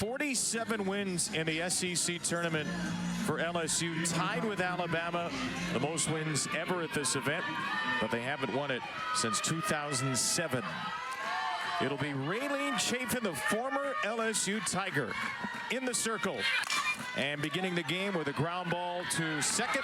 47 wins in the SEC tournament for LSU, tied with Alabama, the most wins ever at this event, but they haven't won it since 2007. It'll be Raylene Chafin, the former LSU Tiger, in the circle. And beginning the game with a ground ball to second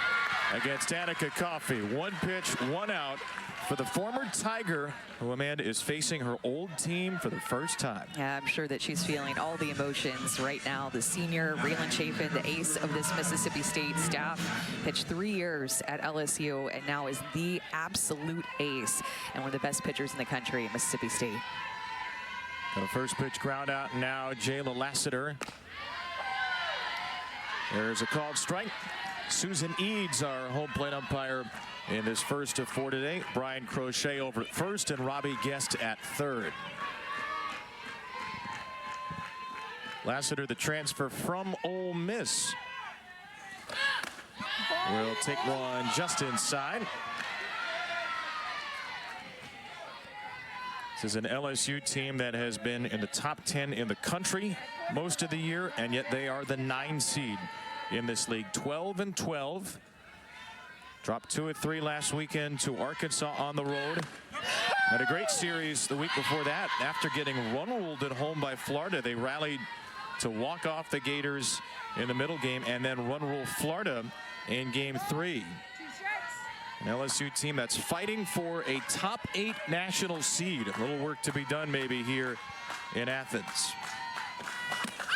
against Danica Coffey. One pitch, one out for the former Tiger, who, Amanda, is facing her old team for the first time. Yeah, I'm sure that she's feeling all the emotions right now. The senior, Raylene Chafin, the ace of this Mississippi State staff, pitched 3 years at LSU and now is the absolute ace and one of the best pitchers in the country at Mississippi State. The first pitch ground out now, Jayla Lassiter. There's a called strike. Susan Eads, our home plate umpire in this first of 4 today. Brian Crochet over at first and Robbie Guest at third. Lassiter, the transfer from Ole Miss, will take one just inside. This is an LSU team that has been in the top 10 in the country most of the year, and yet they are the 9 seed in this league. 12-12. Dropped 2 of 3 last weekend to Arkansas on the road. Had a great series the week before that. After getting run-ruled at home by Florida, they rallied to walk off the Gators in the middle game and then run-rule Florida in game 3. An LSU team that's fighting for a top 8 national seed. A little work to be done maybe here in Athens.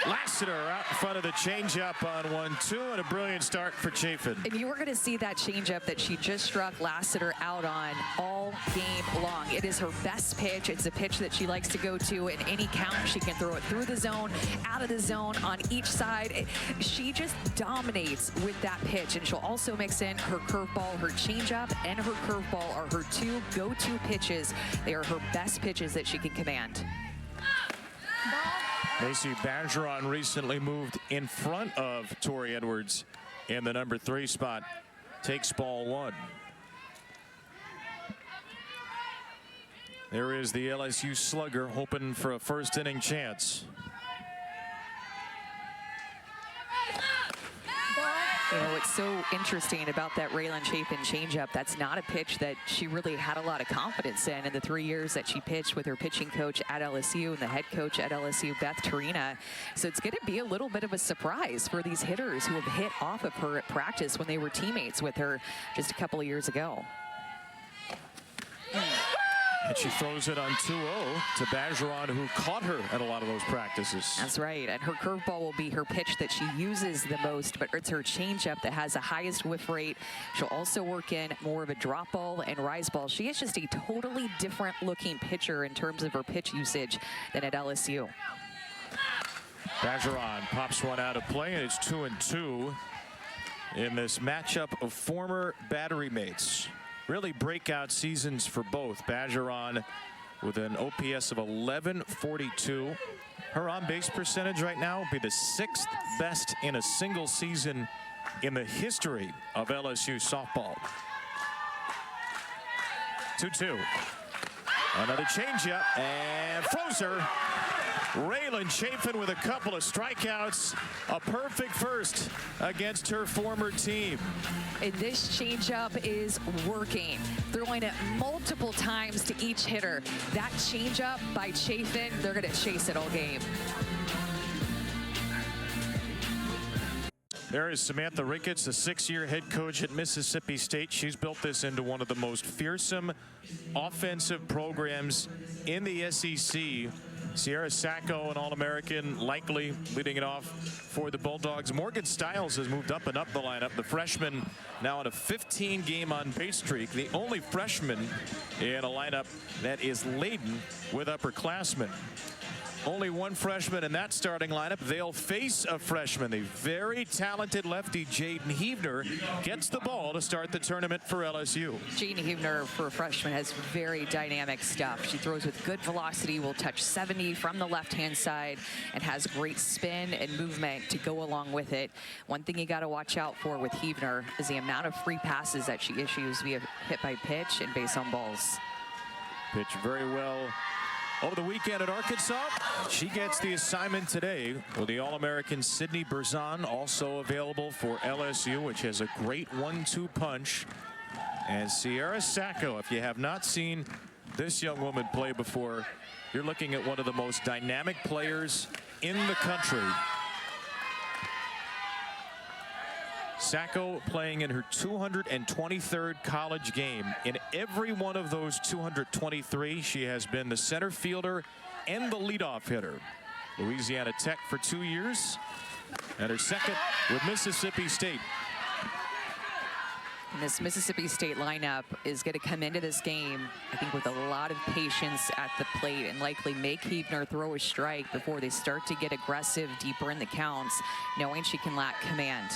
Lassiter out in front of the changeup on 1-2, and a brilliant start for Chafin. And you were going to see that changeup that she just struck Lassiter out on all game long. It is her best pitch. It's a pitch that she likes to go to in any count. She can throw it through the zone, out of the zone, on each side. She just dominates with that pitch, and she'll also mix in her curveball. Her changeup and her curveball are her 2 go-to pitches. They are her best pitches that she can command. Macy Bergeron recently moved in front of Tori Edwards in the number 3 spot. Takes ball 1. There is the LSU slugger hoping for a first inning chance. You know, what's so interesting about that Raylene Chafin changeup, that's not a pitch that she really had a lot of confidence in the 3 years that she pitched with her pitching coach at LSU and the head coach at LSU, Beth Torina. So it's going to be a little bit of a surprise for these hitters who have hit off of her at practice when they were teammates with her just a couple of years ago. And she throws it on 2-0 to Bergeron, who caught her at a lot of those practices. That's right. And her curveball will be her pitch that she uses the most, but it's her changeup that has the highest whiff rate. She'll also work in more of a drop ball and rise ball. She is just a totally different looking pitcher in terms of her pitch usage than at LSU. Bergeron pops one out of play, and it's 2-2 in this matchup of former battery mates. Really breakout seasons for both. Bergeron with an OPS of 1142. Her on-base percentage right now will be the 6th best in a single season in the history of LSU softball. 2-2. Another changeup and throws her. Raylene Chafin with a couple of strikeouts. A perfect first against her former team. And this changeup is working. Throwing it multiple times to each hitter. That changeup by Chafin, they're going to chase it all game. There is Samantha Ricketts, the 6-year head coach at Mississippi State. She's built this into one of the most fearsome offensive programs in the SEC. Sierra Sacco, an All-American, likely leading it off for the Bulldogs. Morgan Stiles has moved up and up the lineup. The freshman now on a 15-game on-base streak. The only freshman in a lineup that is laden with upperclassmen. Only one freshman in that starting lineup. They'll face a freshman. The very talented lefty, Jaden Heavner, gets the ball to start the tournament for LSU. Jaden Heavner, for a freshman, has very dynamic stuff. She throws with good velocity, will touch 70 from the left-hand side, and has great spin and movement to go along with it. One thing you got to watch out for with Heavner is the amount of free passes that she issues via hit by pitch and base on balls. Pitch very well over the weekend at Arkansas. She gets the assignment today with the All-American Sydney Berzon, also available for LSU, which has a great 1-2 punch. And Sierra Sacco, if you have not seen this young woman play before, you're looking at one of the most dynamic players in the country. Sacco playing in her 223rd college game. In every one of those 223, she has been the center fielder and the leadoff hitter. Louisiana Tech for 2 years, and her second with Mississippi State. And this Mississippi State lineup is going to come into this game, I think, with a lot of patience at the plate and likely make Huebner throw a strike before they start to get aggressive deeper in the counts, knowing she can lack command.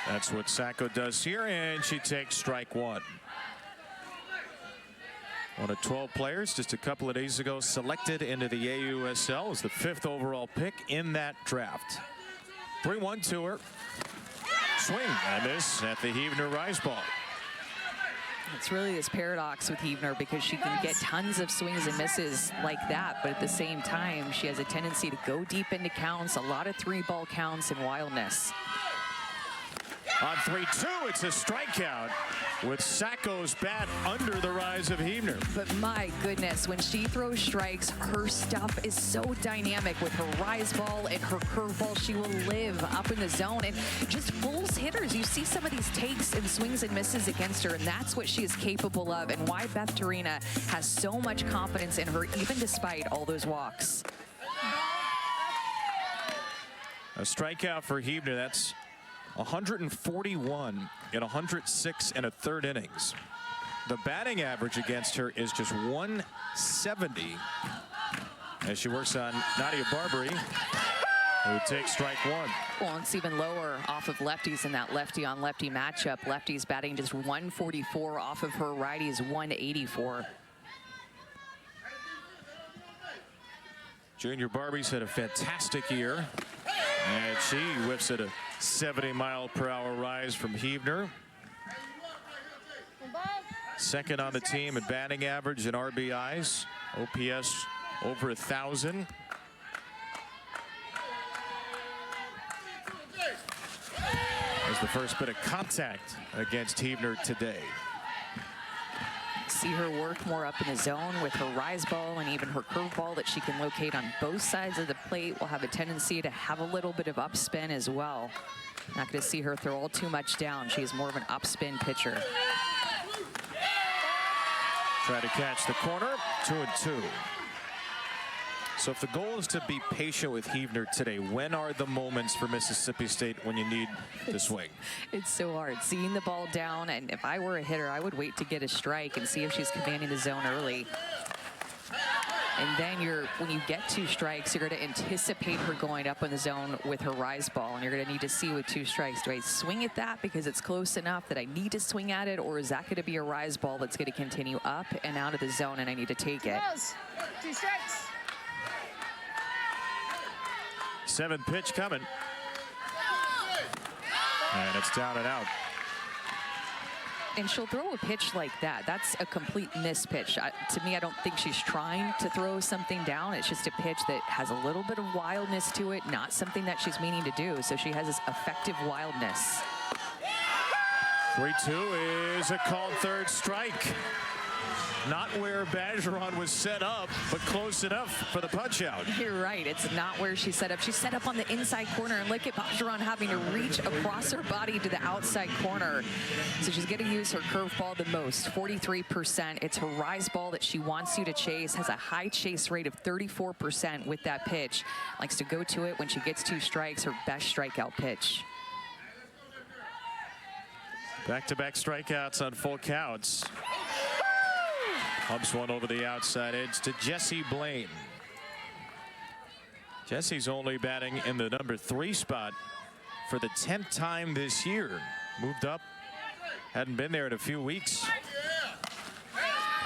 That's what Sacco does here, and she takes strike one. One of 12 players just a couple of days ago selected into the AUSL as the 5th overall pick in that draft. 3-1 to her. Swing and miss at the Huebner rise ball. It's really this paradox with Huebner because she can get tons of swings and misses like that, but at the same time, she has a tendency to go deep into counts, a lot of 3-ball counts and wildness. On 3-2, it's a strikeout with Sacco's bat under the rise of Huebner. But my goodness, when she throws strikes, her stuff is so dynamic with her rise ball and her curveball. She will live up in the zone and just fools hitters. You see some of these takes and swings and misses against her, and that's what she is capable of, and why Beth Torina has so much confidence in her, even despite all those walks. A strikeout for Huebner. That's 141 in 106 and a third innings. The batting average against her is just 170 as she works on Nadia Barbary, who takes strike one. Well, it's even lower off of lefties in that lefty on lefty matchup. Lefties batting just 144 off of her righties 184. Junior Barbie's had a fantastic year, and she whips at a 70-mile-per-hour rise from Huebner. Second on the team in batting average and RBIs. OPS over 1,000. As the first bit of contact against Huebner today. See her work more up in the zone with her rise ball and even her curveball that she can locate on both sides of the plate will have a tendency to have a little bit of upspin as well. Not going to see her throw all too much down. She is more of an upspin pitcher. Try to catch the corner. 2-2. So if the goal is to be patient with Huebner today, when are the moments for Mississippi State when you need to swing? It's so hard. Seeing the ball down, and if I were a hitter, I would wait to get a strike and see if she's commanding the zone early. And then when you get 2 strikes, you're going to anticipate her going up in the zone with her rise ball, and you're going to need to see with 2 strikes, do I swing at that because it's close enough that I need to swing at it, or is that going to be a rise ball that's going to continue up and out of the zone and I need to take it? 2 strikes. 7th pitch coming. And it's down and out. And she'll throw a pitch like that. That's a complete miss pitch. To me, I don't think she's trying to throw something down. It's just a pitch that has a little bit of wildness to it, not something that she's meaning to do. So she has this effective wildness. 3-2 is a called third strike. Not where Bergeron was set up, but close enough for the punch out. You're right. It's not where she's set up. She's set up on the inside corner, and look at Bergeron having to reach across her body to the outside corner. So she's going to use her curveball the most, 43%. It's her rise ball that she wants you to chase, has a high chase rate of 34% with that pitch. Likes to go to it when she gets 2 strikes, her best strikeout pitch. Back-to-back strikeouts on full counts. Humps one over the outside edge to Jessie Blaine. Jessie's only batting in the number 3 spot for the 10th time this year. Moved up, hadn't been there in a few weeks.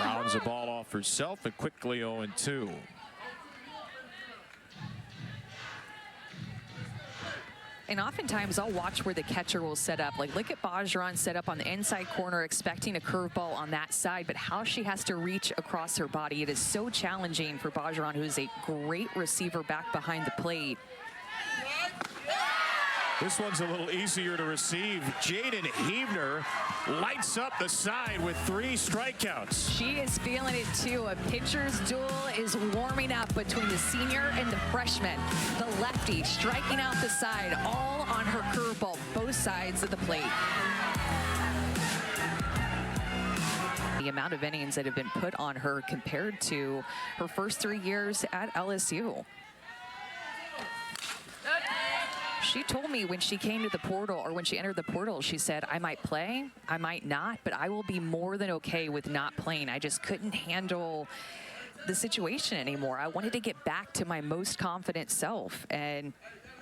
Rounds the ball off herself and quickly 0-2. And oftentimes I'll watch where the catcher will set up. Like, look at Bergeron set up on the inside corner, expecting a curveball on that side, but how she has to reach across her body. It is so challenging for Bergeron, who is a great receiver back behind the plate. This one's a little easier to receive. Jaden Heavner lights up the side with 3 strikeouts. She is feeling it too. A pitcher's duel is warming up between the senior and the freshman. The lefty striking out the side, all on her curveball, both sides of the plate. The amount of innings that have been put on her compared to her first 3 years at LSU. She told me when she came to the portal, or when she entered the portal, she said, I might play, I might not, but I will be more than okay with not playing. I just couldn't handle the situation anymore. I wanted to get back to my most confident self. And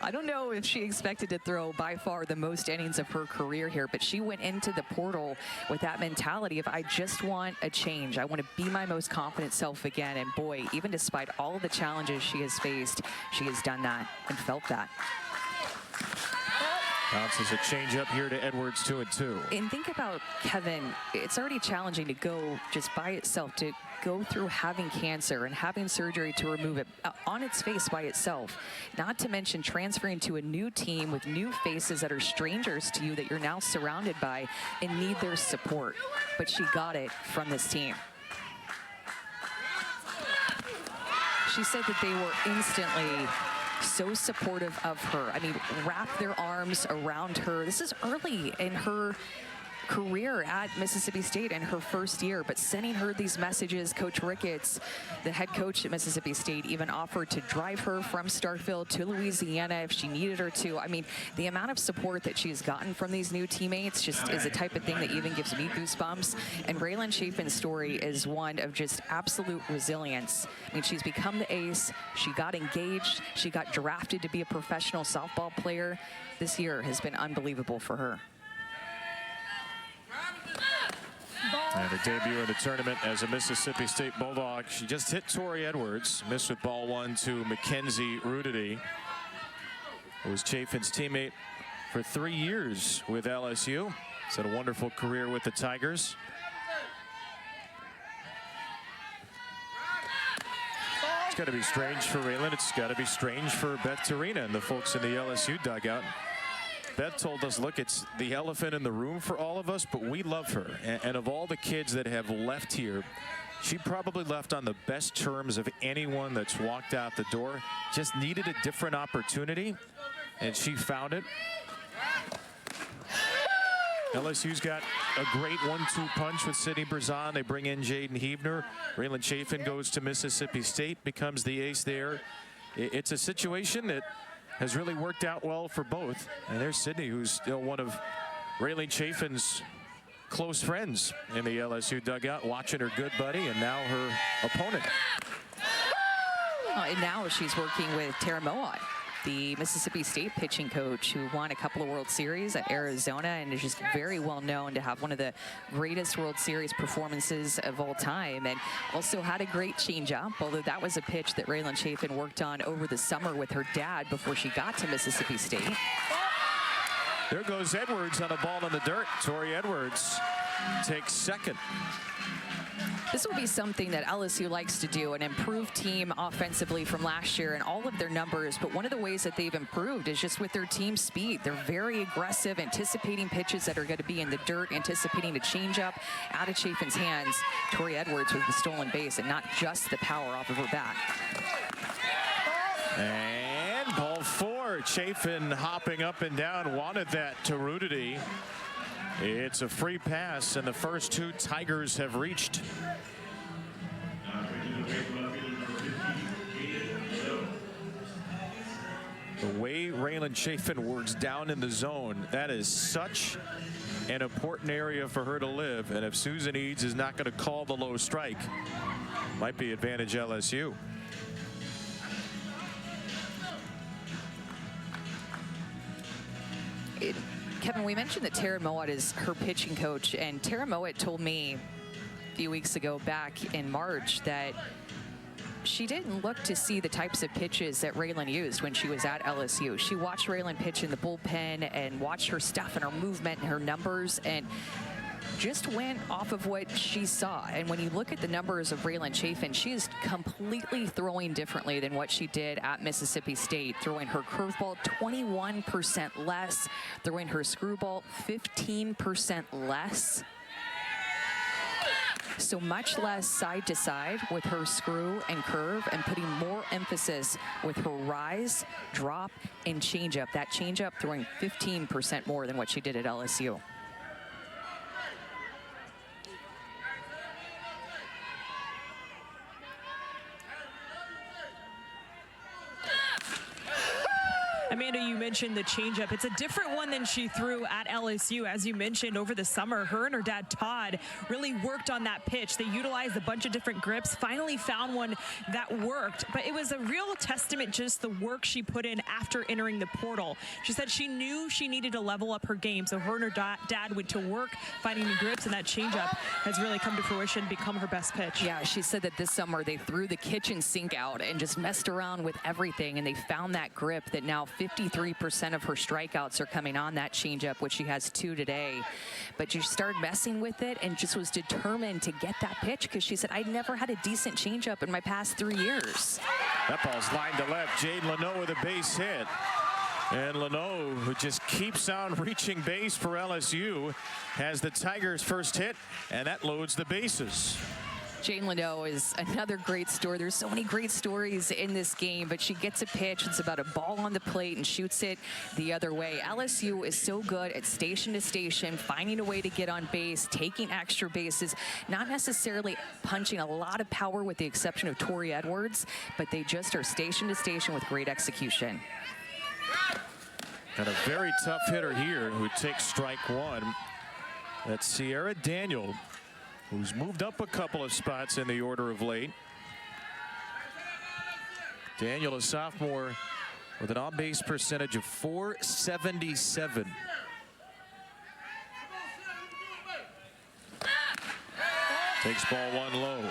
I don't know if she expected to throw by far the most innings of her career here, but she went into the portal with that mentality of, I just want a change. I want to be my most confident self again. And boy, even despite all of the challenges she has faced, she has done that and felt that. Bounces a changeup here to Edwards, 2-2. And think about Kevin, it's already challenging to go just by itself, to go through having cancer and having surgery to remove it on its face by itself. Not to mention transferring to a new team with new faces that are strangers to you, that you're now surrounded by and need their support. But she got it from this team. She said that they were instantly so supportive of her. I mean, wrap their arms around her. This is early in her career at Mississippi State in her first year, but sending her these messages. Coach Ricketts, the head coach at Mississippi State, even offered to drive her from Starkville to Louisiana if she needed her to. I mean, the amount of support that she's gotten from these new teammates just is the type of thing that even gives me goosebumps. And Raylan Chafin's story is one of just absolute resilience. I mean, she's become the ace. She got engaged. She got drafted to be a professional softball player. This year has been unbelievable for her. And her debut in the tournament as a Mississippi State Bulldog. She just hit Tori Edwards, missed with ball 1 to Mackenzie Rudity, who was Chafin's teammate for 3 years with LSU. She's had a wonderful career with the Tigers. It's got to be strange for Raylan. It's got to be strange for Beth Torina and the folks in the LSU dugout. Beth told us, look, it's the elephant in the room for all of us, but we love her. And of all the kids that have left here, she probably left on the best terms of anyone that's walked out the door. Just needed a different opportunity, and she found it. LSU's got a great 1-2 punch with Sydney Brazan. They bring in Jaden Heavner. Raylan Chafin goes to Mississippi State, becomes the ace there. It's a situation that has really worked out well for both. And there's Sydney, who's still one of Raylan Chafin's close friends in the LSU dugout, watching her good buddy and now her opponent. And now she's working with Tara Moat, the Mississippi State pitching coach, who won a couple of World Series at Arizona and is just very well known to have one of the greatest World Series performances of all time, and also had a great changeup, although that was a pitch that Raylan Chafin worked on over the summer with her dad before she got to Mississippi State. There goes Edwards on a ball in the dirt. Tori Edwards takes second. This will be something that LSU likes to do, an improved team offensively from last year and all of their numbers. But one of the ways that they've improved is just with their team speed. They're very aggressive, anticipating pitches that are going to be in the dirt, anticipating a changeup out of Chafin's hands. Tori Edwards with the stolen base, and not just the power off of her bat. And ball 4. Chafin hopping up and down, wanted that to Rudity. It's a free pass, and the first 2 Tigers have reached. The way Raylan Chafin works down in the zone, that is such an important area for her to live. And if Susan Eads is not going to call the low strike, might be advantage LSU. Kevin, we mentioned that Tara Moat is her pitching coach, and Tara Moat told me a few weeks ago back in March that she didn't look to see the types of pitches that Raylan used when she was at LSU. She watched Raylan pitch in the bullpen and watched her stuff and her movement and her numbers, and just went off of what she saw. And when you look at the numbers of Raylan Chafin, she is completely throwing differently than what she did at Mississippi State, throwing her curveball 21% less, throwing her screwball 15% less. So much less side to side with her screw and curve, and putting more emphasis with her rise, drop, and changeup. That changeup throwing 15% more than what she did at LSU. Amanda, you mentioned the changeup. It's a different one than she threw at LSU. As you mentioned, over the summer, her and her dad, Todd, really worked on that pitch. They utilized a bunch of different grips, finally found one that worked. But it was a real testament just the work she put in after entering the portal. She said she knew she needed to level up her game, so her and her dad went to work finding the grips, and that changeup has really come to fruition, become her best pitch. Yeah, she said that this summer they threw the kitchen sink out and just messed around with everything, and they found that grip that now 53% of her strikeouts are coming on that changeup, which she has 2 today. But she started messing with it and just was determined to get that pitch, because she said, I never had a decent changeup in my past 3 years. That ball's lined to left. Jade Leno with a base hit. And Leno, who just keeps on reaching base for LSU, has the Tigers' first hit, and that loads the bases. Jane Leno is another great story. There's so many great stories in this game, but she gets a pitch. It's about a ball on the plate and shoots it the other way. LSU is so good at station to station, finding a way to get on base, taking extra bases, not necessarily punching a lot of power with the exception of Tori Edwards, but they just are station to station with great execution. And a very tough hitter here who takes strike one. That's Sierra Daniel, who's moved up a couple of spots in the order of late. Daniel, a sophomore, with an on-base percentage of .477. Takes ball one low.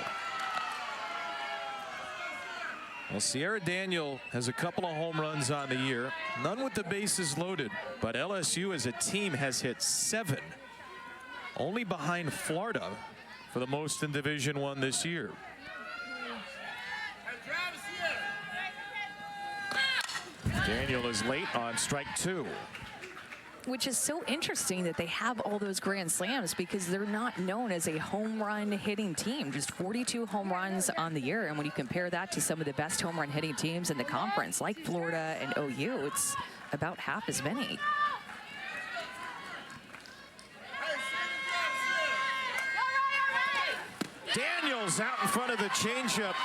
Well, Sierra Daniel has a couple of home runs on the year, none with the bases loaded, but LSU as a team has hit 7, only behind Florida for the most in Division I this year. Daniel is late on strike 2. Which is so interesting that they have all those grand slams, because they're not known as a home run hitting team. Just 42 home runs on the year. And when you compare that to some of the best home run hitting teams in the conference, like Florida and OU, it's about half as many. Daniels out in front of the changeup.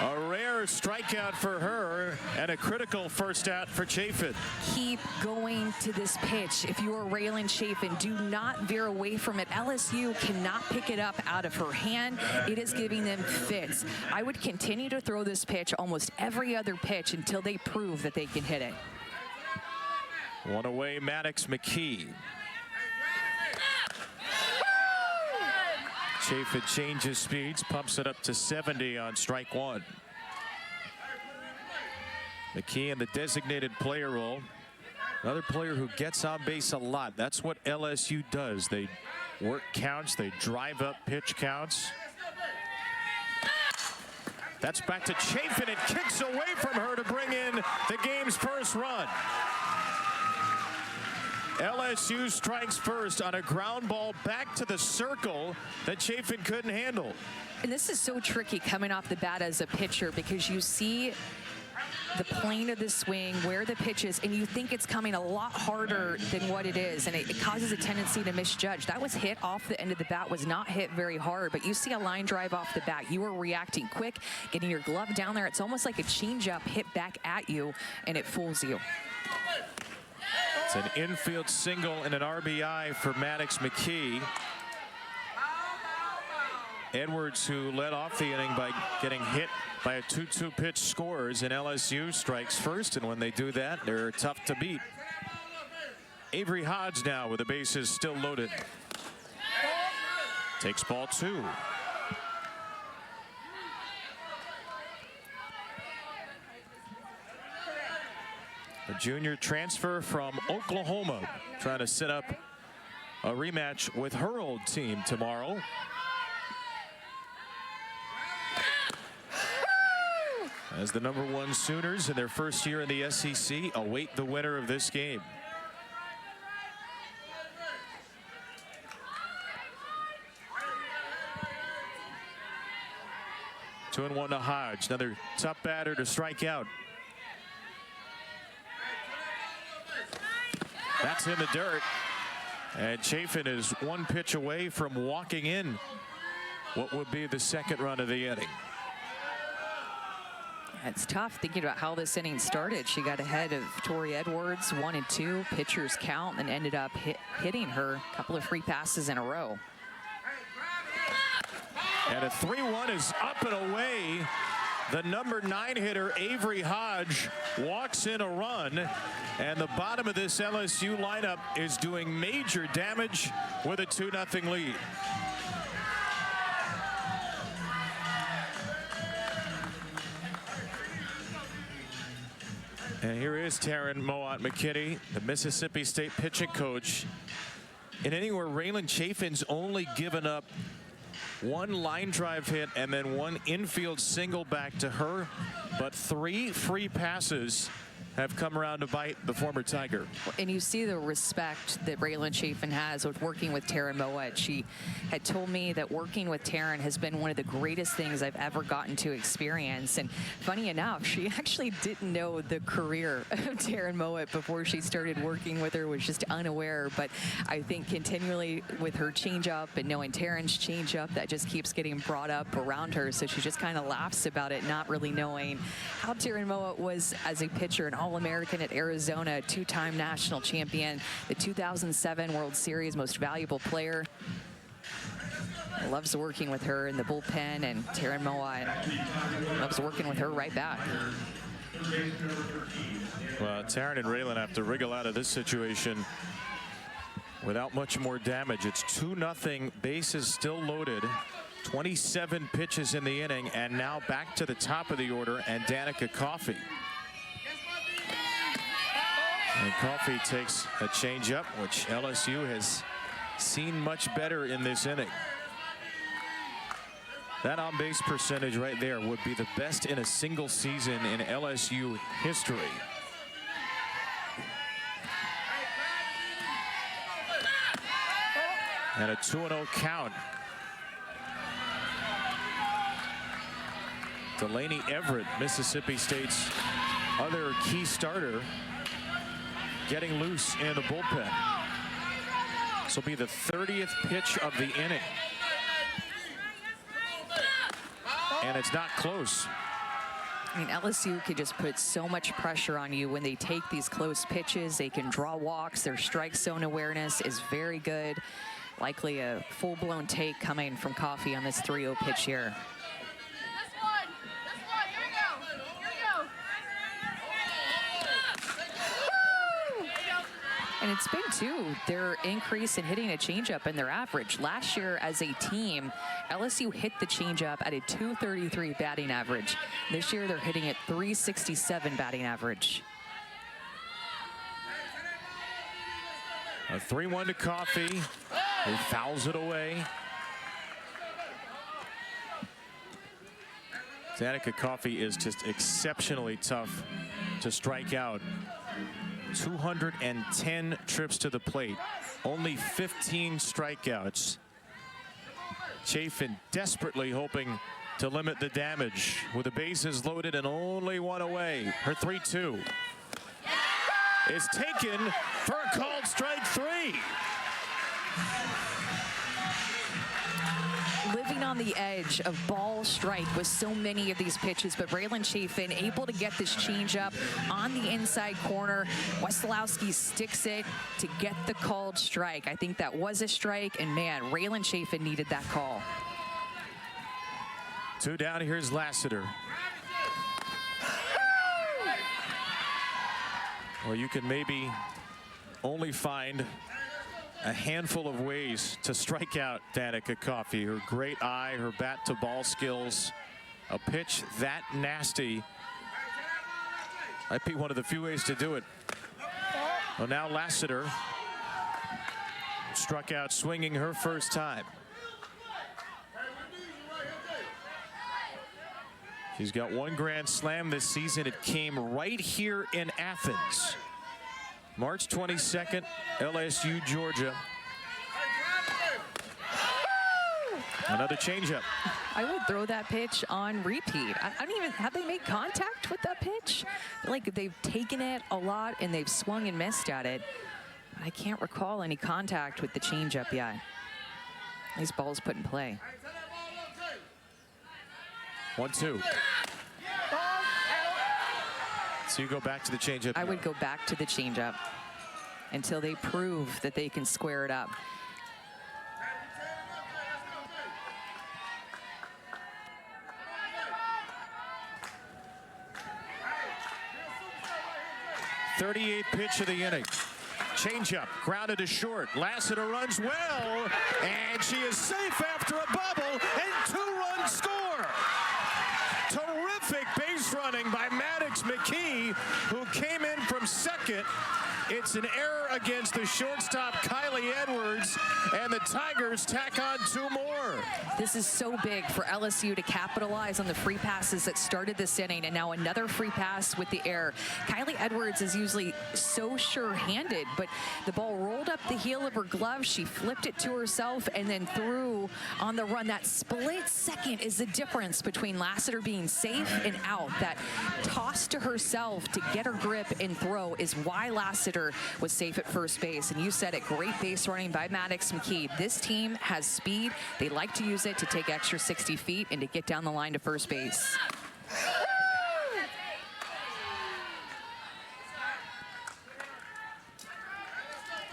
A rare strikeout for her and a critical first out for Chafin. Keep going to this pitch. If you are Raylan Chafin, do not veer away from it. LSU cannot pick it up out of her hand. It is giving them fits. I would continue to throw this pitch almost every other pitch until they prove that they can hit it. One away, Maddox McKee. Chafin changes speeds, pumps it up to 70 on strike 1. McKee in the designated player role. Another player who gets on base a lot. That's what LSU does. They work counts, they drive up pitch counts. That's back to Chafin. It kicks away from her to bring in the game's first run. LSU strikes first on a ground ball back to the circle that Chafin couldn't handle. And this is so tricky coming off the bat as a pitcher, because you see the plane of the swing, where the pitch is, and you think it's coming a lot harder than what it is, and it causes a tendency to misjudge. That was hit off the end of the bat, was not hit very hard, but you see a line drive off the bat. You are reacting quick, getting your glove down there. It's almost like a changeup hit back at you, and it fools you. It's an infield single and an RBI for Maddox McKee. Edwards, who led off the inning by getting hit by a 2-2 pitch, scores, and LSU strikes first, and when they do that, they're tough to beat. Avery Hodge now with the bases still loaded. Takes ball 2. a junior transfer from Oklahoma, trying to set up a rematch with her old team tomorrow. As the #1 Sooners in their first year in the SEC await the winner of this game. Two and 1 to Hodge. Another tough batter to strike out. That's in the dirt. And Chafin is one pitch away from walking in what would be the second run of the inning. It's tough thinking about how this inning started. She got ahead of Tori Edwards 1 and 2 pitchers count and ended up hitting her a couple of free passes in a row. And a 3-1 is up and away. The #9 hitter Avery Hodge walks in a run, and the bottom of this LSU lineup is doing major damage with a 2-0 lead. And here is Taryn Moat McKinney, the Mississippi State pitching coach. In inning where Raylan Chafin's only given up one line drive hit and then one infield single back to her, but 3 free passes have come around to bite the former Tiger. And you see the respect that Raylan Chafin has with working with Taryn Moat. She had told me that working with Taryn has been one of the greatest things I've ever gotten to experience. And funny enough, she actually didn't know the career of Taryn Moat before she started working with her, was just unaware. But I think continually with her changeup and knowing Taryn's changeup, that just keeps getting brought up around her. So she just kind of laughs about it, not really knowing how Taryn Moat was as a pitcher, an All-American at Arizona, 2-time national champion, the 2007 World Series most valuable player. Loves working with her in the bullpen, and Taryn Moat loves working with her right back. Well, Taryn and Raylan have to wriggle out of this situation without much more damage. It's 2-0, bases still loaded. 27 pitches in the inning, and now back to the top of the order, and Danica Coffey. And Coffey takes a changeup, which LSU has seen much better in this inning. That on-base percentage right there would be the best in a single season in LSU history. And a 2-0 count. Delaney Everett, Mississippi State's other key starter, getting loose in the bullpen. This will be the 30th pitch of the inning. And it's not close. I mean, LSU can just put so much pressure on you when they take these close pitches. They can draw walks. Their strike zone awareness is very good. Likely a full-blown take coming from Coffey on this 3-0 pitch here. And it's been, too, their increase in hitting a changeup in their average. Last year, as a team, LSU hit the changeup at a .233 batting average. This year, they're hitting at .367 batting average. A 3-1 to Coffey, who fouls it away. Danica Coffey is just exceptionally tough to strike out. 210 trips to the plate, only 15 strikeouts. Chafin desperately hoping to limit the damage with the bases loaded and only one away. Her 3-2 is taken for a called strike 3. Living on the edge of ball strike with so many of these pitches, but Raylan Chafin able to get this changeup on the inside corner. Wesolowski sticks it to get the called strike. I think that was a strike, and man, Raylan Chafin needed that call. 2 down, here's Lassiter. Well, you can maybe only find a handful of ways to strike out Danica Coffey. Her great eye, her bat to ball skills, a pitch that nasty Might be one of the few ways to do it. Well, now Lassiter struck out swinging her first time. She's got one grand slam this season. It came right here in Athens. March 22nd, LSU, Georgia. Another changeup. I would throw that pitch on repeat. I don't even, have they made contact with that pitch? Like they've taken it a lot and they've swung and missed at it. I can't recall any contact with the changeup yet. These balls put in play. 1-2. So you go back to the changeup. I would go back to the changeup until they prove that they can square it up. .38 pitch of the inning. Changeup, grounded to short. Lassiter runs well, and she is safe after a bubble, and 2-run score. Terrific base running by Maddox McKee, who came in from second. It's an error against the shortstop, Kylie Edwards, and the Tigers tack on 2 more. This is so big for LSU to capitalize on the free passes that started this inning, and now another free pass with the error. Kylie Edwards is usually so sure-handed, but the ball rolled up the heel of her glove. She flipped it to herself and then threw on the run. That split second is the difference between Lassiter being safe and out. That toss to herself to get her grip and throw is why Lassiter was safe at first base. And you said it, great base running by Maddox McKee. This team has speed. They like to use it to take extra 60 feet and to get down the line to first base.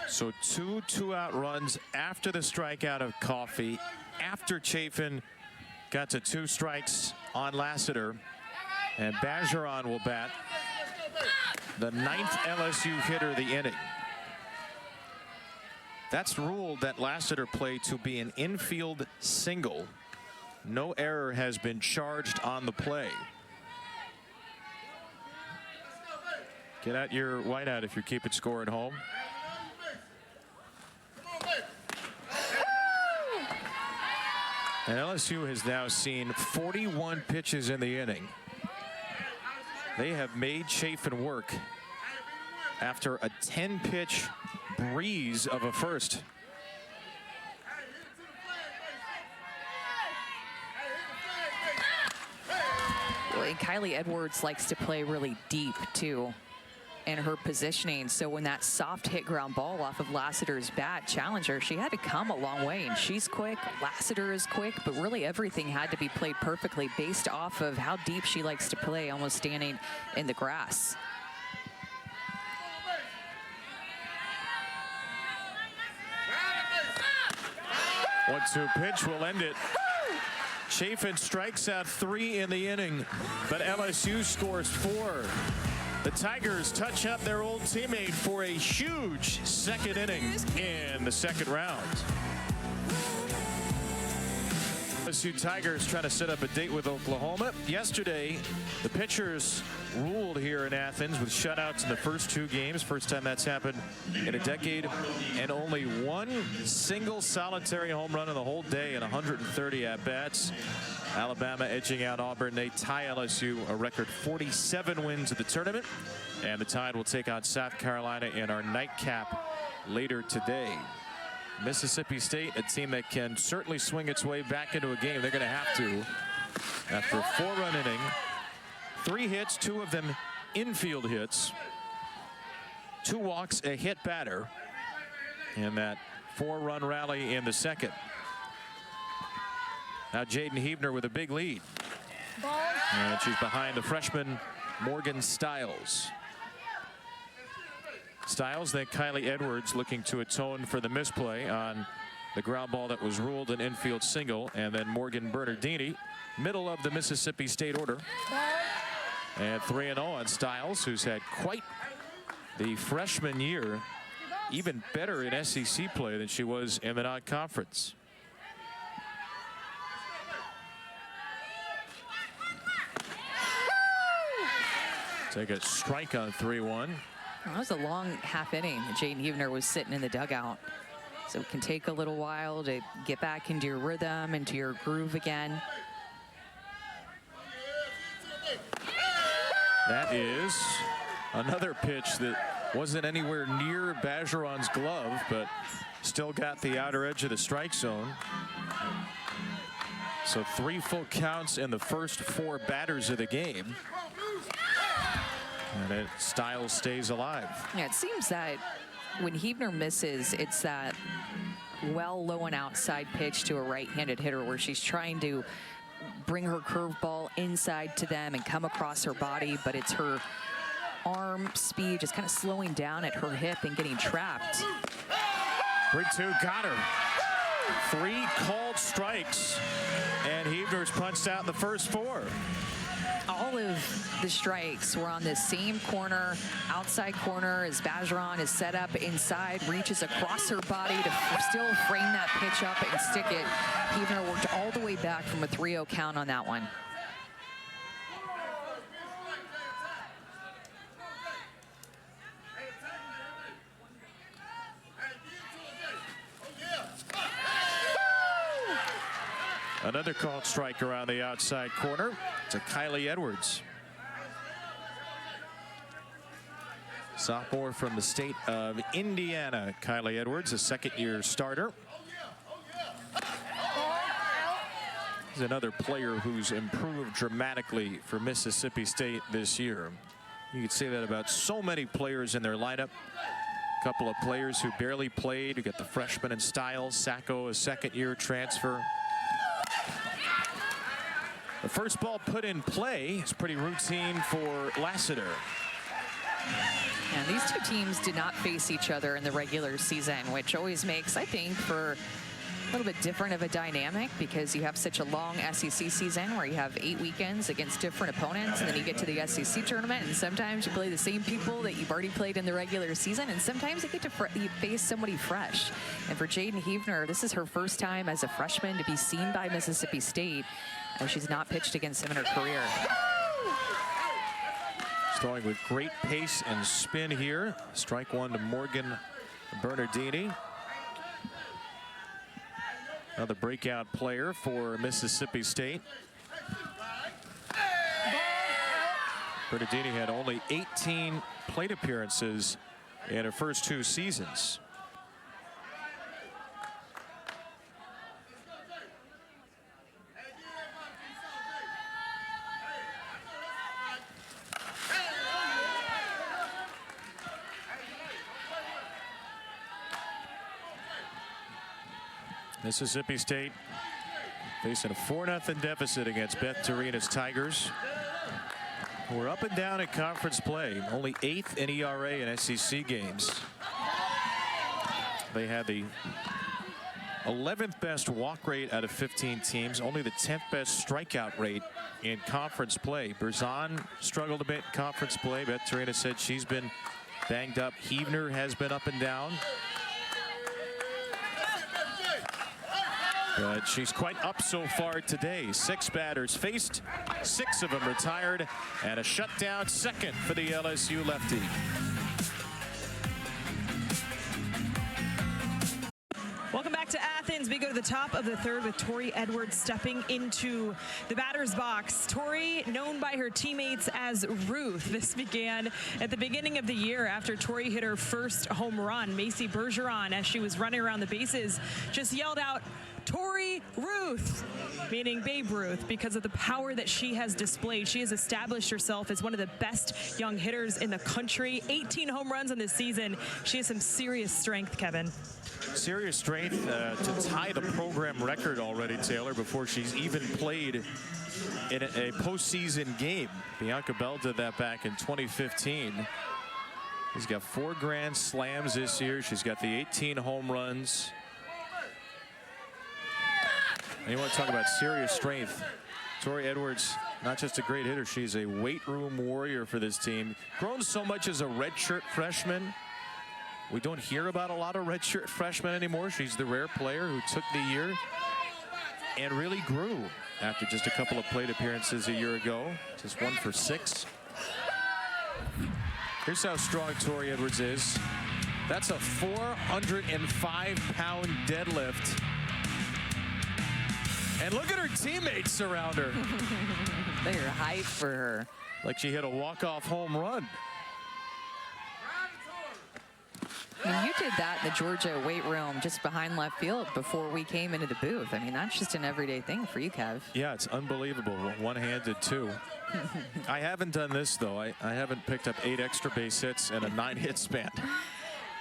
So 2 two-out runs after the strikeout of Coffey, after Chafin got to 2 strikes on Lassiter, and Bergeron will bat, the 9th LSU hitter of the inning. That's ruled that Lassiter play to be an infield single. No error has been charged on the play. Get out your whiteout if you're keeping score at home. And LSU has now seen 41 pitches in the inning. They have made Chafin work after a 10-pitch breeze of a first. Well, and Kylie Edwards likes to play really deep, too, in her positioning. So when that soft hit ground ball off of Lassiter's bat challenged her, she had to come a long way. And she's quick, Lassiter is quick, but really everything had to be played perfectly based off of how deep she likes to play, almost standing in the grass. One-two pitch will end it. Chafin strikes out 3 in the inning, but LSU scores 4. The Tigers touch up their old teammate for a huge second inning in the second round. LSU Tigers trying to set up a date with Oklahoma. Yesterday, the pitchers ruled here in Athens with shutouts in the first 2 games. First time that's happened in a decade, and only 1 single solitary home run in the whole day in 130 at-bats. Alabama edging out Auburn. They tie LSU a record 47 wins of the tournament, and the Tide will take on South Carolina in our nightcap later today. Mississippi State, a team that can certainly swing its way back into a game. They're going to have to. After a 4-run inning, 3 hits, 2 of them infield hits, 2 walks, a hit batter, and that 4-run rally in the second. Now Jaden Heebner with a big lead. And she's behind the freshman Morgan Stiles. Stiles, then Kylie Edwards looking to atone for the misplay on the ground ball that was ruled an infield single, and then Morgan Bernardini, middle of the Mississippi State order. And 3-0 on Stiles, who's had quite the freshman year, even better in SEC play than she was in the non-conference. Take a strike on 3-1. That was a long half inning. Jaden Huebner was sitting in the dugout. So it can take a little while to get back into your rhythm, into your groove again. That is another pitch that wasn't anywhere near Bergeron's glove, but still got the outer edge of the strike zone. So 3 full counts in the first 4 batters of the game. And Styles stays alive. Yeah, it seems that when Huebner misses, it's that low and outside pitch to a right-handed hitter where she's trying to bring her curveball inside to them and come across her body, but it's her arm speed just kind of slowing down at her hip and getting trapped. 3-2, got her. 3 called strikes, and Huebner's punched out in the first 4. All of the strikes were on the same corner, outside corner, as Bergeron is set up inside, reaches across her body to still frame that pitch up and stick it. Huebner worked all the way back from a 3-0 count on that one. Another called strike around the outside corner to Kylie Edwards. Sophomore from the state of Indiana, Kylie Edwards, a second-year starter. He's another player who's improved dramatically for Mississippi State this year. You could say that about so many players in their lineup. A couple of players who barely played. You got the freshman in Styles, Sacco, a second-year transfer. The first ball put in play is pretty routine for Lassiter. And these two teams did not face each other in the regular season, which always makes, I think, for a little bit different of a dynamic, because you have such a long SEC season where you have 8 weekends against different opponents, and then you get to the SEC tournament, and sometimes you play the same people that you've already played in the regular season, and sometimes you get to face somebody fresh. And for Jaden Huebner, this is her first time as a freshman to be seen by Mississippi State, and she's not pitched against him in her career. Throwing with great pace and spin here. Strike 1 to Morgan Bernardini. Another breakout player for Mississippi State. Bernardini had only 18 plate appearances in her first 2 seasons. Mississippi State facing a 4-0 deficit against Beth Torina's Tigers. We're up and down in conference play. Only 8th in ERA in SEC games. They had the 11th best walk rate out of 15 teams. Only the 10th best strikeout rate in conference play. Berzon struggled a bit in conference play. Beth Torina said she's been banged up. Huebner has been up and down. But she's quite up so far today. 6 batters faced, 6 of them retired, and a shutdown second for the LSU lefty. Welcome back to Athens. We go to the top of the 3rd with Tori Edwards stepping into the batter's box. Tori, known by her teammates as Ruth. This began at the beginning of the year after Tori hit her first home run. Macy Bergeron, as she was running around the bases, just yelled out, "Tori Ruth," meaning Babe Ruth, because of the power that she has displayed. She has established herself as one of the best young hitters in the country. 18 home runs in this season. She has some serious strength, Kevin. Serious strength to tie the program record already, Taylor, before she's even played in a postseason game. Bianca Bell did that back in 2015. She's got 4 grand slams this year. She's got the 18 home runs. And you want to talk about serious strength. Tori Edwards, not just a great hitter, she's a weight room warrior for this team. Grown so much as a redshirt freshman. We don't hear about a lot of redshirt freshmen anymore. She's the rare player who took the year and really grew after just a couple of plate appearances a year ago. Just 1 for 6. Here's how strong Tori Edwards is. That's a 405-pound deadlift. And look at her teammates around her. They're hyped for her. Like she hit a walk-off home run. I mean, you did that in the Georgia weight room just behind left field before we came into the booth. I mean, that's just an everyday thing for you, Kev. Yeah, it's unbelievable. One-handed, too. I haven't done this, though. I haven't picked up 8 extra base hits and a 9-hit span.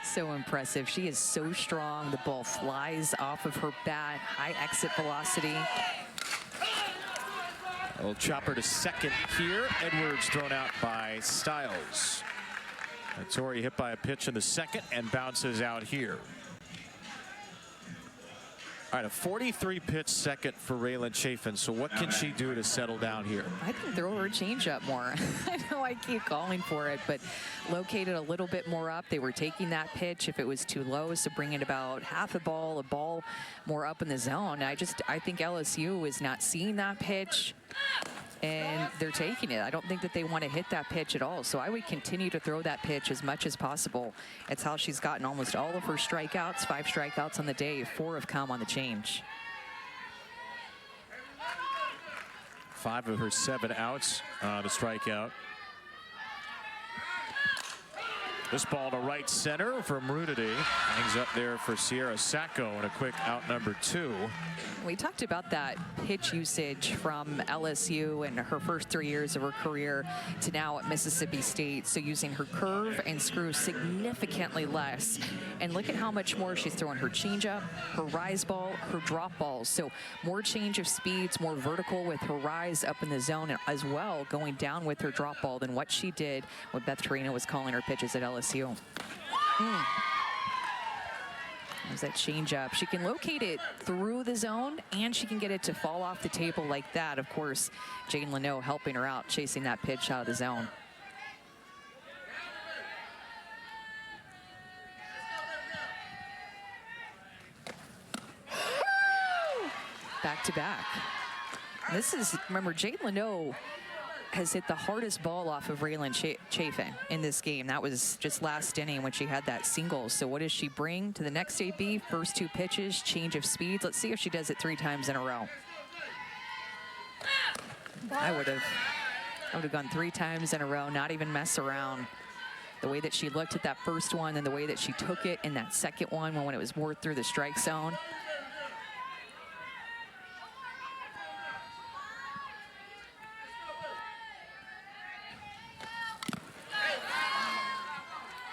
So impressive. She is so strong. The ball flies off of her bat. High exit velocity. A little chopper to second here. Edwards thrown out by Stiles. And Tori hit by a pitch in the second and bounces out here. All right, a 43-pitch second for Raylan Chafin. So what can she do to settle down here? I can throw her changeup more. I know I keep calling for it, but locate it a little bit more up. They were taking that pitch if it was too low, so bring it about half a ball more up in the zone. I think LSU is not seeing that pitch, and they're taking it. I don't think that they want to hit that pitch at all, so I would continue to throw that pitch as much as possible. It's how she's gotten almost all of her strikeouts, 5 strikeouts on the day, 4 have come on the change. 5 of her 7 outs on the strikeout. This ball to right center from Rudity. Hangs up there for Sierra Sacco and a quick out number 2. We talked about that pitch usage from LSU in her first 3 years of her career to now at Mississippi State. So using her curve and screw significantly less. And look at how much more she's throwing her changeup, her rise ball, her drop balls. So more change of speeds, more vertical with her rise up in the zone, and as well going down with her drop ball than what she did when Beth Torino was calling her pitches at LSU. There's that changeup. She can locate it through the zone, and she can get it to fall off the table like that. Of course, Jane Leno helping her out, chasing that pitch out of the zone. Back to back. This is, remember, Jane Leno has hit the hardest ball off of Raylan Chafin in this game. That was just last inning when she had that single. So what does she bring to the next AB? First 2 pitches, change of speeds. Let's see if she does it 3 times in a row. I would have gone 3 times in a row, not even mess around. The way that she looked at that first one and the way that she took it in that second one when it was more through the strike zone.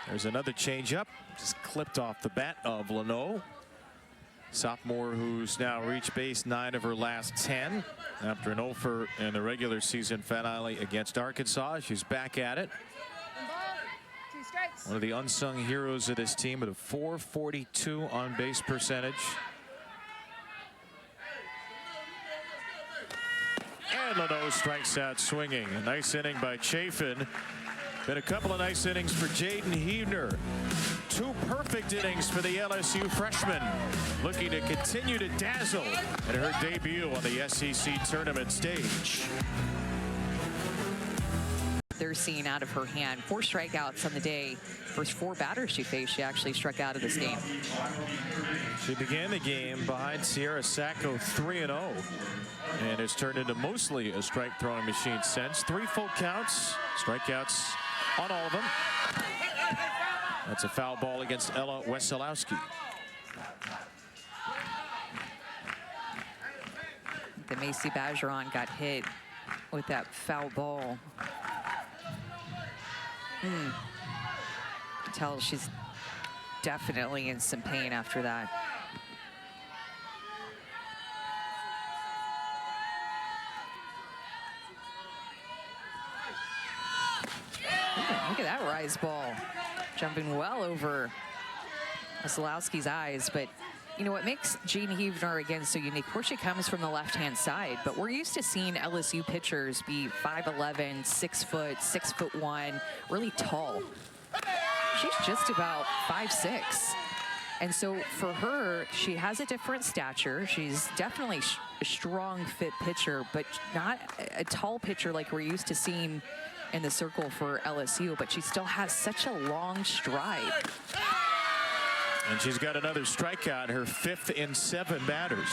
There's another changeup, just clipped off the bat of Leno. Sophomore who's now reached base 9 of her last 10 after an 0-for in the regular season finale against Arkansas. She's back at it. 2 strikes. One of the unsung heroes of this team with a .442 on base percentage. And Leno strikes out swinging. A nice inning by Chafin. Been a couple of nice innings for Jaden Heavner. 2 perfect innings for the LSU freshman. Looking to continue to dazzle at her debut on the SEC tournament stage. They're seeing out of her hand. 4 strikeouts on the day. First 4 batters she faced, she actually struck out of this game. She began the game behind Sierra Sacco 3-0. And has turned into mostly a strike throwing machine since. 3 full counts, strikeouts on all of them. That's a foul ball against Ella Wesolowski. The Macy Bergeron got hit with that foul ball. Tell she's definitely in some pain after that. Look at that rise ball, jumping well over Wesolowski's eyes. But you know what makes Jean Heavner again so unique? Where she comes from the left-hand side, but we're used to seeing LSU pitchers be 5'11", 6 foot, 6'1", really tall. She's just about 5'6". And so for her, she has a different stature. She's definitely a strong, fit pitcher, but not a tall pitcher like we're used to seeing in the circle for LSU, but she still has such a long stride. And she's got another strikeout, her 5th in 7 batters.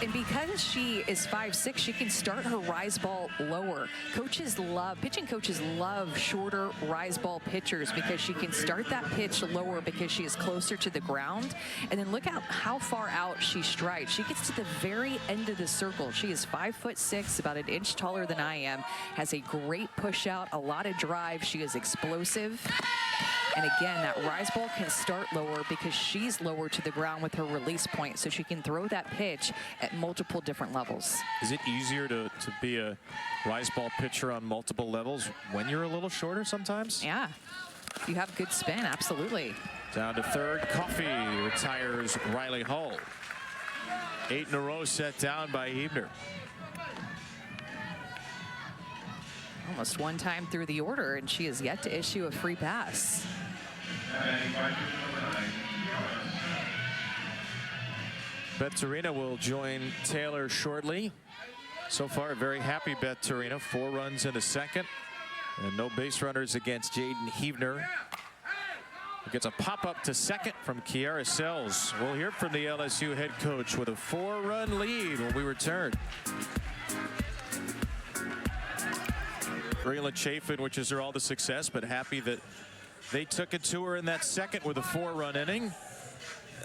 And because she is 5'6", she can start her rise ball lower. Pitching coaches love shorter rise ball pitchers because she can start that pitch lower because she is closer to the ground. And then look at how far out she strides. She gets to the very end of the circle. She is 5'6", about an inch taller than I am, has a great push out, a lot of drive. She is explosive. And again, that rise ball can start lower because she's lower to the ground with her release point, so she can throw that pitch at multiple different levels. Is it easier to be a rise ball pitcher on multiple levels when you're a little shorter sometimes? Yeah, you have good spin, absolutely. Down to third, Coffey retires Riley Hull. 8 in a row set down by Hebner. Almost one time through the order, and she has yet to issue a free pass. Beth Torina will join Taylor shortly. So far, very happy Beth Torina. 4 runs in the second. And no base runners against Jaden Hebner. Who gets a pop-up to second from Kiara Sells. We'll hear from the LSU head coach with a 4-run lead when we return. Braylon Chafin, which is her all the success, but happy that they took it to her in that second with a 4-run inning.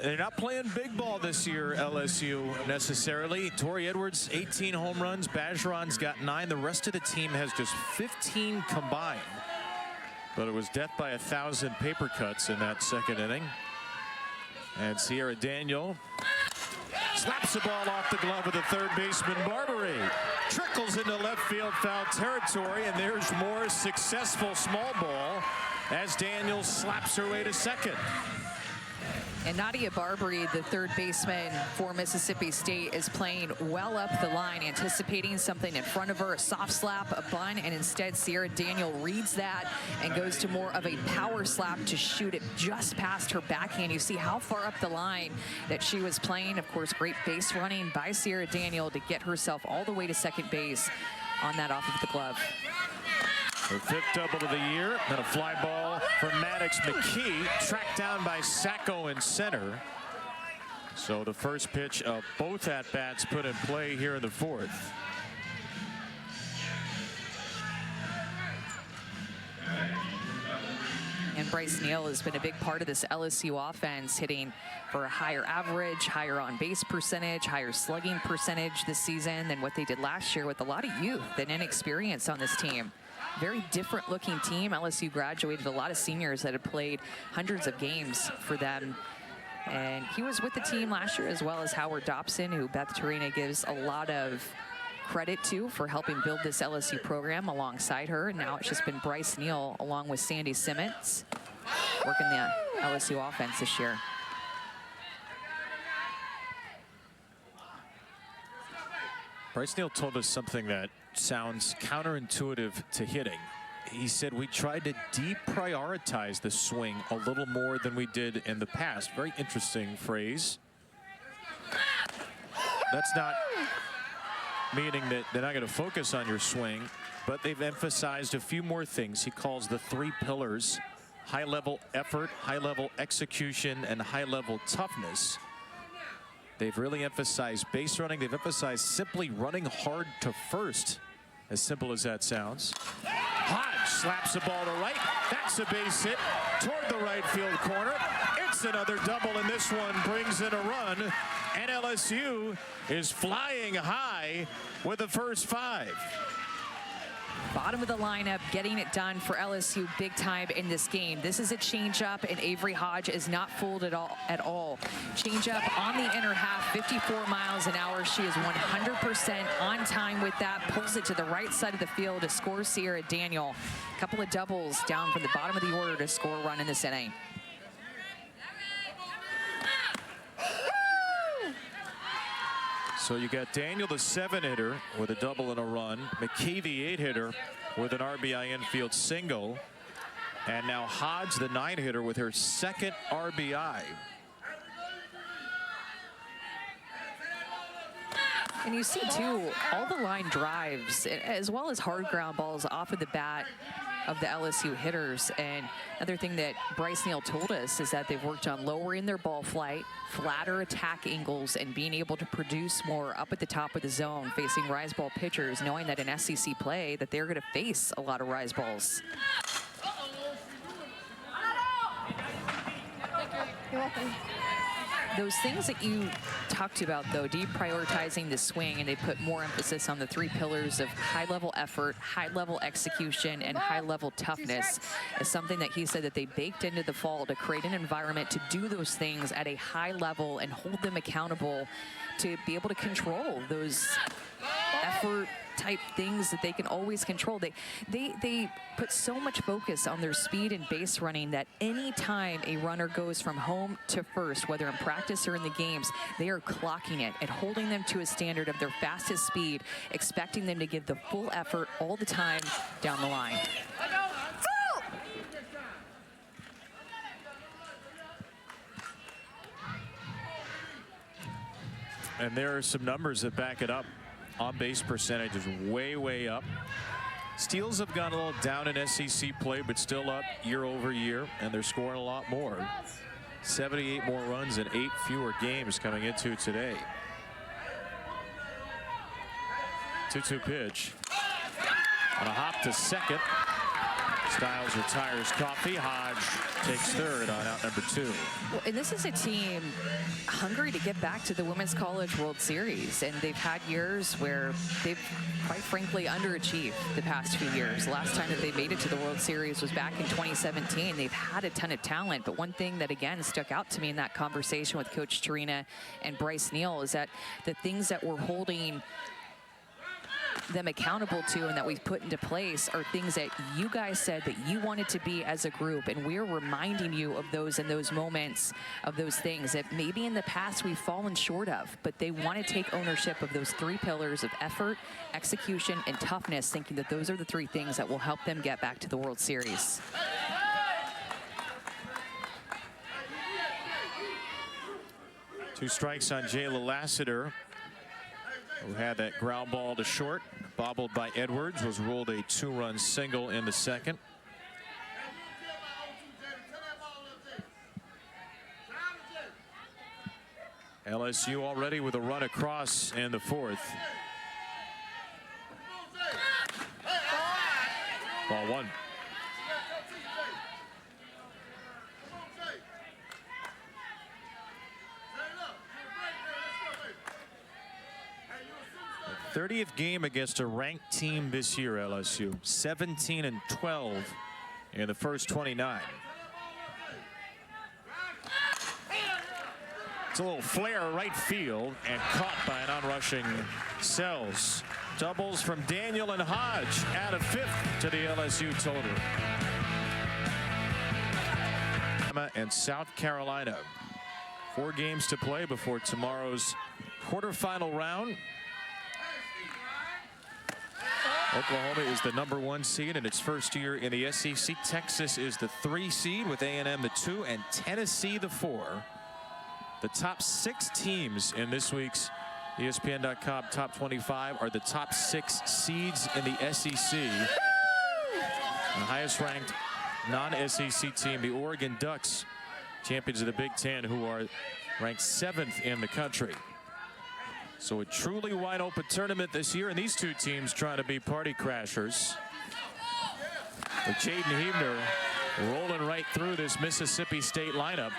They're not playing big ball this year, LSU, necessarily. Tori Edwards, 18 home runs. Bajeron's got 9. The rest of the team has just 15 combined. But it was death by 1,000 paper cuts in that second inning. And Sierra Daniel slaps the ball off the glove of the third baseman, Barbary. Trickles into left field foul territory, and there's more successful small ball as Daniel slaps her way to second. And Nadia Barbary, the third baseman for Mississippi State, is playing well up the line, anticipating something in front of her, a soft slap, a bunt, and instead Sierra Daniel reads that and goes to more of a power slap to shoot it just past her backhand. You see how far up the line that she was playing. Of course, great base running by Sierra Daniel to get herself all the way to second base on that off of the glove. Her 5th double of the year, then a fly ball from Maddox McKee, tracked down by Sacco in center. So the first pitch of both at-bats put in play here in the 4th. And Bryce Neal has been a big part of this LSU offense, hitting for a higher average, higher on-base percentage, higher slugging percentage this season than what they did last year, with a lot of youth and inexperience on this team. Very different looking team. LSU graduated a lot of seniors that had played hundreds of games for them. And he was with the team last year, as well as Howard Dobson, who Beth Torina gives a lot of credit to for helping build this LSU program alongside her. And now it's just been Bryce Neal along with Sandy Simmons working the LSU offense this year. Bryce Neal told us something that sounds counterintuitive to hitting. He said we tried to deprioritize the swing a little more than we did in the past. Very interesting phrase. That's not meaning that they're not going to focus on your swing, but they've emphasized a few more things. He calls the 3 pillars: high-level effort, high-level execution, and high-level toughness. They've really emphasized base running. They've emphasized simply running hard to first, as simple as that sounds. Hodge slaps the ball to right. That's a base hit toward the right field corner. It's another double, and this one brings in a run. And LSU is flying high with the first 5. Bottom of the lineup, getting it done for LSU big time in this game. This is a changeup, and Avery Hodge is not fooled at all. Changeup on the inner half, 54 miles an hour. She is 100% on time with that. Pulls it to the right side of the field to score Sierra Daniel. A couple of doubles down from the bottom of the order to score a run in this inning. So you got Daniel, the 7-hitter, with a double and a run. McKee, the 8-hitter, with an RBI infield single. And now Hodge, the 9-hitter, with her 2nd RBI. And you see, too, all the line drives, as well as hard ground balls off of the bat of the LSU hitters. And another thing that Bryce Neal told us is that they've worked on lowering their ball flight, flatter attack angles, and being able to produce more up at the top of the zone, facing rise ball pitchers, knowing that in SEC play that they're going to face a lot of rise balls. You're welcome. Those things that you talked about, though, deprioritizing the swing, and they put more emphasis on the three pillars of high-level effort, high-level execution, and high-level toughness, is something that he said that they baked into the fall to create an environment to do those things at a high level and hold them accountable to be able to control those effort type things that they can always control. They put so much focus on their speed and base running that any time a runner goes from home to first, whether in practice or in the games, they are clocking it and holding them to a standard of their fastest speed, expecting them to give the full effort all the time down the line. And there are some numbers that back it up. On-base percentage is way up. Steals have gone a little down in SEC play, but still up year over year, and they're scoring a lot more. 78 more runs in 8 fewer games coming into today. 2-2 pitch. On a hop to second. Styles retires Coffey. Hodge takes third on out number 2. Well, and this is a team hungry to get back to the Women's College World Series, and they've had years where they've quite frankly underachieved the past few years. Last time that they made it to the World Series was back in 2017. They've had a ton of talent, but one thing that again stuck out to me in that conversation with Coach Tarina and Bryce Neal is that the things that we're holding them accountable to and that we've put into place are things that you guys said that you wanted to be as a group, and we're reminding you of those in those moments, of those things that maybe in the past we've fallen short of, but they want to take ownership of those three pillars of effort, execution, and toughness, thinking that those are the three things that will help them get back to the World Series. Two strikes on Jayla Lassiter, who had that ground ball to short, bobbled by Edwards, was ruled a 2-run single in the second. LSU already with a run across in the fourth. Ball 1. The 30th game against a ranked team this year, LSU. 17-12 in the first 29. It's a little flare right field and caught by an onrushing Sells. Doubles from Daniel and Hodge. Add a 5th to the LSU total. And South Carolina. 4 games to play before tomorrow's quarterfinal round. Oklahoma is the #1 seed in its first year in the SEC. Texas is the 3 seed with A&M the 2 and Tennessee the 4. The top 6 teams in this week's ESPN.com Top 25 are the top 6 seeds in the SEC. The highest ranked non-SEC team, the Oregon Ducks, champions of the Big Ten, who are ranked 7th in the country. So a truly wide open tournament this year, and these two teams trying to be party crashers. With Jaden Huebner rolling right through this Mississippi State lineup.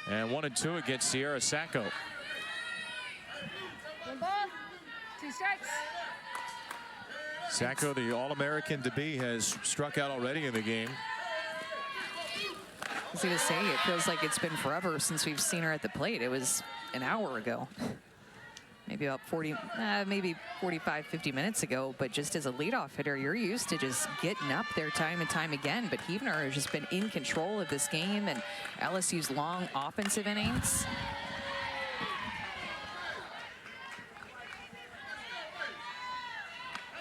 And 1-2 against Sierra Sacco. 1 ball, 2 strikes. Sacco, the All-American to be, has struck out already in the game. I was going to say, it feels like it's been forever since we've seen her at the plate. It was an hour ago. Maybe about 45, 50 minutes ago, but just as a leadoff hitter, you're used to just getting up there time and time again. But Huebner has just been in control of this game and LSU's long offensive innings.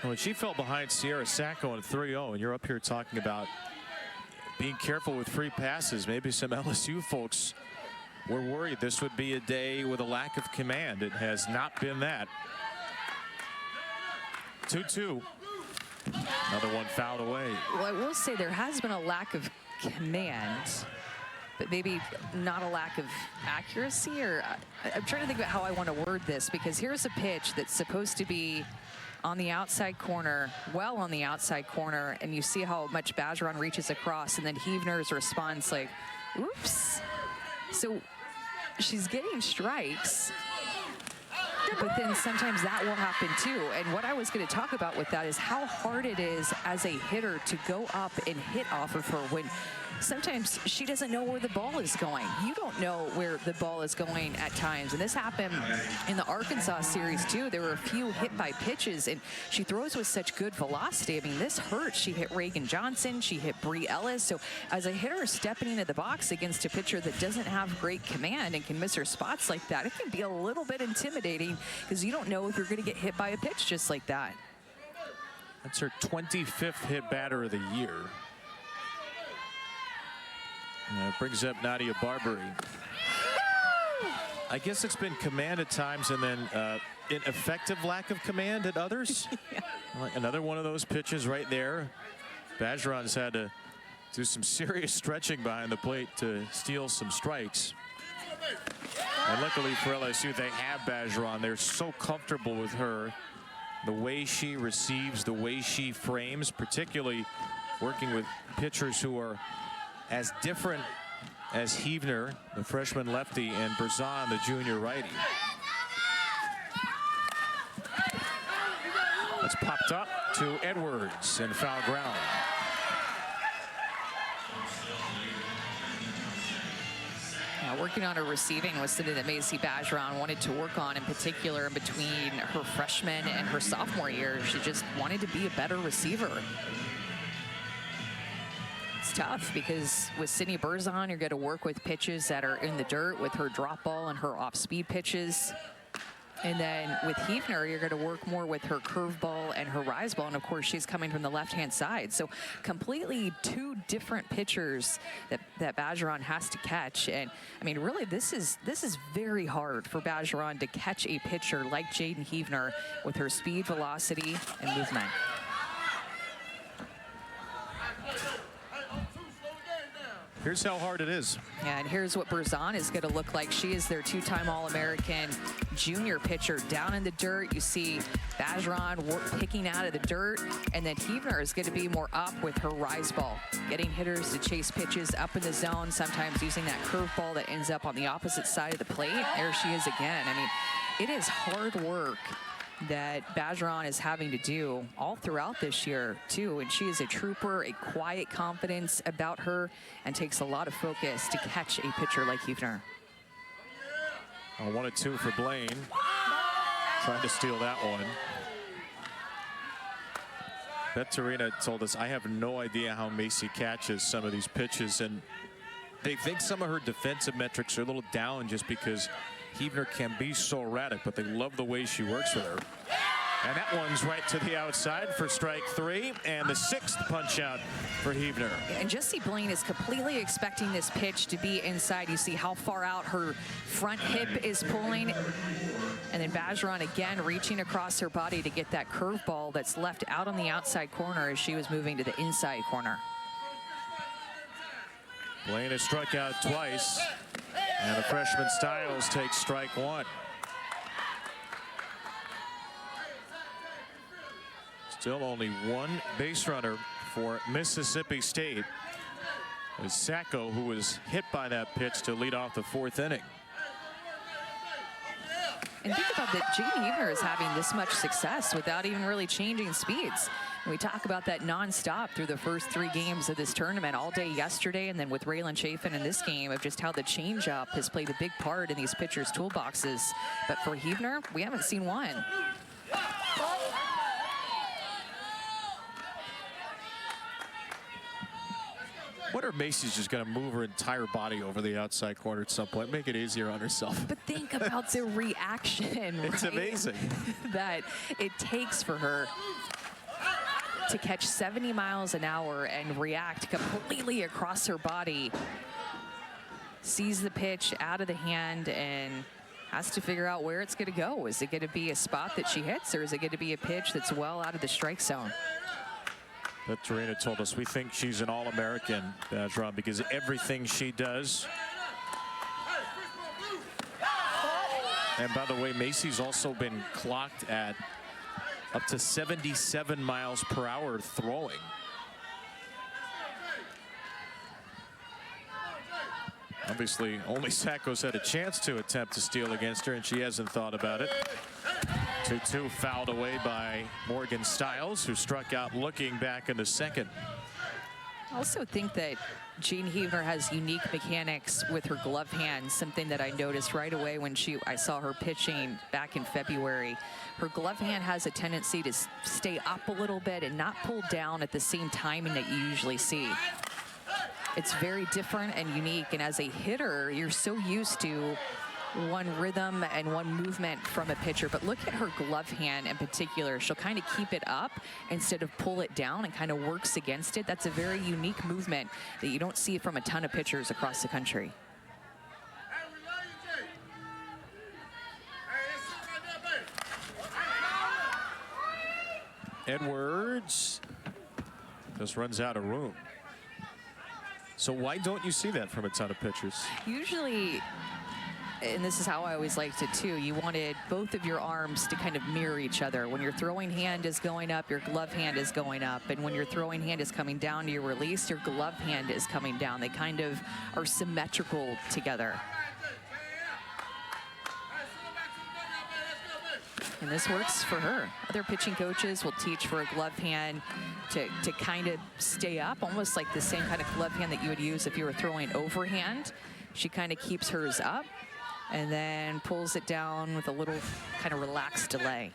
Well, she fell behind Sierra Sacco in 3-0, and you're up here talking about being careful with free passes. Maybe some LSU folks were worried this would be a day with a lack of command. It has not been that. 2-2. Another one fouled away. Well, I will say there has been a lack of command, but maybe not a lack of accuracy, or I'm trying to think about how I want to word this, because here's a pitch that's supposed to be on the outside corner, well on the outside corner, and you see how much Bergeron reaches across, and then Heavner's response like, oops. So she's getting strikes, but then sometimes that will happen too. And what I was going to talk about with that is how hard it is as a hitter to go up and hit off of her when sometimes she doesn't know where the ball is going. You don't know where the ball is going at times. And this happened in the Arkansas series too. There were a few hit by pitches, and she throws with such good velocity. I mean, this hurts. She hit Reagan Johnson. She hit Bree Ellis. So as a hitter stepping into the box against a pitcher that doesn't have great command and can miss her spots like that, it can be a little bit intimidating because you don't know if you're going to get hit by a pitch just like that. That's her 25th hit batter of the year. It brings up Nadia Barbary. I guess it's been command at times and then ineffective lack of command at others. Yeah. Like another one of those pitches right there. Bergeron's had to do some serious stretching behind the plate to steal some strikes. And luckily for LSU, they have Bergeron. They're so comfortable with her. The way she receives, the way she frames, particularly working with pitchers who are as different as Heavner, the freshman lefty, and Berzon, the junior righty. It's popped up to Edwards and foul ground. Working on her receiving was something that Macy Bergeron wanted to work on, in particular in between her freshman and her sophomore year. She just wanted to be a better receiver. It's tough because with Sydney Berzon, you're going to work with pitches that are in the dirt with her drop ball and her off-speed pitches. And then with Heavner, you're going to work more with her curveball and her rise ball. And of course, she's coming from the left-hand side. So completely two different pitchers that Bergeron has to catch. And I mean, really, this is very hard for Bergeron to catch a pitcher like Jaden Heavner with her speed, velocity, and movement. Here's how hard it is. Yeah, and here's what Berzon is going to look like. She is their two-time All-American junior pitcher down in the dirt. You see Bergeron picking out of the dirt, and then Heavner is going to be more up with her rise ball, getting hitters to chase pitches up in the zone, sometimes using that curveball that ends up on the opposite side of the plate. There she is again. I mean, it is hard work that Bergeron is having to do all throughout this year too, and she is a trooper, a quiet confidence about her, and takes a lot of focus to catch a pitcher like Heavner. 1-2 for Blaine, trying to steal that one. Beth Torina told us, I have no idea how Macy catches some of these pitches, and they think some of her defensive metrics are a little down just because Heavner can be so erratic, but they love the way she works with her. And that one's right to the outside for strike 3, and the 6th punch out for Heavner. And Jessie Blaine is completely expecting this pitch to be inside. You see how far out her front hip is pulling. And then Bergeron again reaching across her body to get that curveball that's left out on the outside corner as she was moving to the inside corner. Blaine has struck out twice, and the freshman Stiles takes strike 1. Still only one base runner for Mississippi State. It was Sacco who was hit by that pitch to lead off the 4th inning. And think about that, Jaden Heavner is having this much success without even really changing speeds. And we talk about that nonstop through the first 3 games of this tournament, all day yesterday, and then with Raylan Chafin in this game, of just how the changeup has played a big part in these pitchers' toolboxes. But for Heavner, we haven't seen one. What are Macy's just going to move her entire body over the outside corner at some point, make it easier on herself? But think about the reaction, It's right, amazing that it takes for her to catch 70 miles an hour and react completely across her body. Sees the pitch out of the hand and has to figure out where it's going to go. Is it going to be a spot that she hits, or is it going to be a pitch that's well out of the strike zone? But Tarina told us we think she's an All-American, Badgeron, because everything she does. And by the way, Macy's also been clocked at up to 77 miles per hour throwing. Obviously, only Sacco's had a chance to attempt to steal against her, and she hasn't thought about it. 2-2 fouled away by Morgan Stiles, who struck out looking back in the second. I also think that Jean Heaver has unique mechanics with her glove hand, something that I noticed right away when I saw her pitching back in February. Her glove hand has a tendency to stay up a little bit and not pull down at the same timing that you usually see. It's very different and unique, and as a hitter, you're so used to one rhythm and one movement from a pitcher, but look at her glove hand in particular. She'll kind of keep it up instead of pull it down, and kind of works against it. That's a very unique movement that you don't see from a ton of pitchers across the country. Edwards just runs out of room. So why don't you see that from a ton of pitchers? Usually, and this is how I always liked it too, you wanted both of your arms to kind of mirror each other. When your throwing hand is going up, your glove hand is going up. And when your throwing hand is coming down to your release, your glove hand is coming down. They kind of are symmetrical together. And this works for her. Other pitching coaches will teach for a glove hand to kind of stay up, almost like the same kind of glove hand that you would use if you were throwing overhand. She kind of keeps hers up and then pulls it down with a little kind of relaxed delay.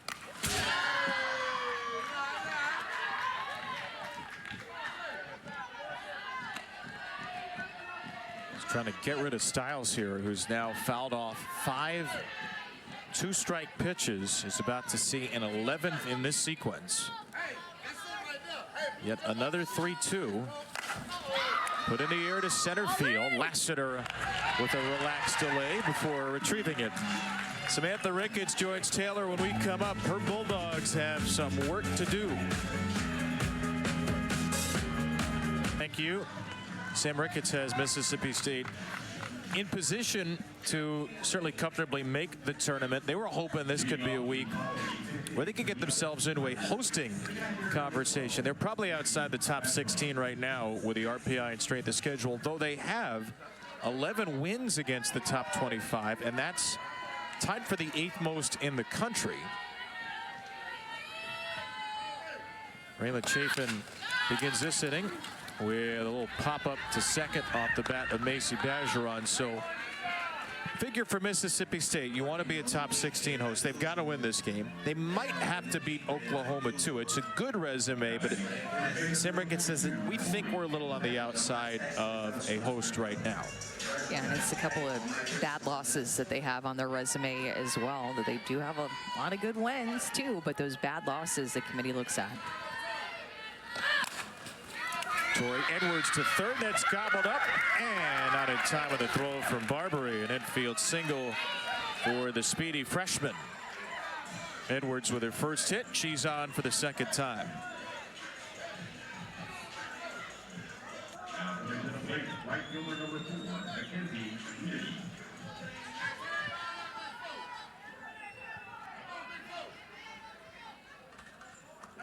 He's trying to get rid of Stiles here, who's now fouled off 5 two-strike pitches. Is about to see an 11th in this sequence. Yet another 3-2. Put in the air to center field. Lassiter with a relaxed delay before retrieving it. Samantha Ricketts joins Taylor when we come up. Her Bulldogs have some work to do. Thank you. Sam Ricketts has Mississippi State in position to certainly comfortably make the tournament. They were hoping this could be a week where they could get themselves into a hosting conversation. They're probably outside the top 16 right now with the RPI and strength of schedule, though they have 11 wins against the top 25, and that's tied for the 8th most in the country. Rayla Chafin begins this inning with a little pop-up to second off the bat of Macy Bergeron. So figure for Mississippi State, you want to be a top 16 host. They've got to win this game. They might have to beat Oklahoma too. It's a good resume, but Sam Ricketts says that we think we're a little on the outside of a host right now. Yeah, and it's a couple of bad losses that they have on their resume as well. That they do have a lot of good wins too, but those bad losses the committee looks at. Tori Edwards to third, that's gobbled up and not in time with a throw from Barbary. An infield single for the speedy freshman. Edwards with her first hit. She's on for the second time.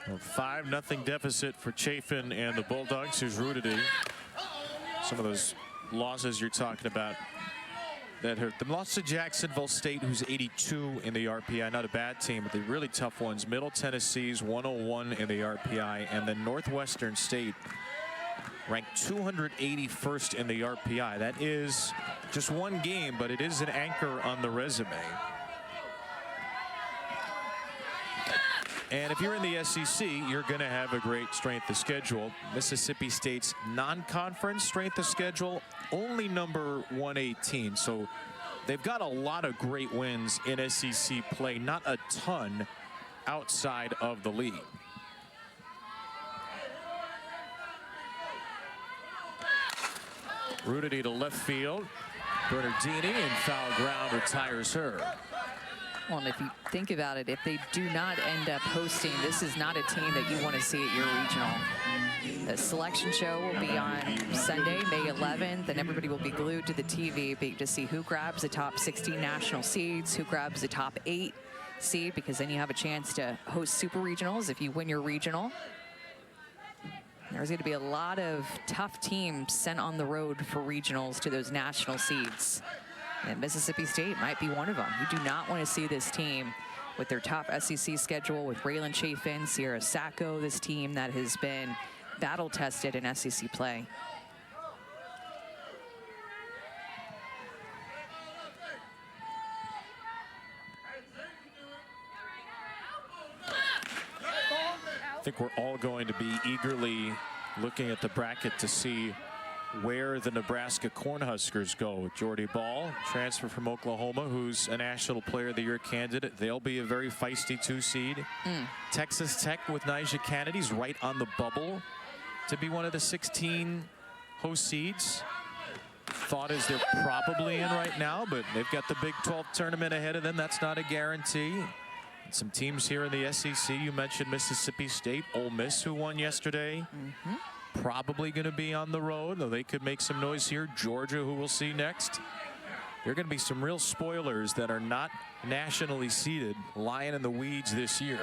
A 5-0 deficit for Chafin and the Bulldogs, who's rooted in some of those losses you're talking about that hurt them. Lost to Jacksonville State, who's 82 in the RPI. Not a bad team, but the really tough ones. Middle Tennessee's 101 in the RPI, and then Northwestern State ranked 281st in the RPI. That is just one game, but it is an anchor on the resume. And if you're in the SEC, you're going to have a great strength of schedule. Mississippi State's non-conference strength of schedule, only number 118. So they've got a lot of great wins in SEC play, not a ton outside of the league. Rudity to left field. Bernardini, and foul ground retires her. Well, and if you think about it, if they do not end up hosting, this is not a team that you want to see at your regional. The selection show will be on Sunday, May 11th, and everybody will be glued to the TV to see who grabs the top 16 national seeds, who grabs the top 8 seed, because then you have a chance to host super regionals if you win your regional. There's going to be a lot of tough teams sent on the road for regionals to those national seeds. And Mississippi State might be one of them. You do not want to see this team with their top SEC schedule with Raylan Chafin, Sierra Sacco, this team that has been battle-tested in SEC play. I think we're all going to be eagerly looking at the bracket to see where the Nebraska Cornhuskers go. Jordy Ball, transfer from Oklahoma, who's a National Player of the Year candidate. They'll be a very feisty 2 seed. Texas Tech with Nyjah Kennedy's right on the bubble to be one of the 16 host seeds. Thought is they're probably in right now, but they've got the Big 12 tournament ahead of them. That's not a guarantee. And some teams here in the SEC, you mentioned Mississippi State, Ole Miss, who won yesterday. Probably going to be on the road, though they could make some noise here. Georgia, who we'll see next. There are going to be some real spoilers that are not nationally seeded lying in the weeds this year.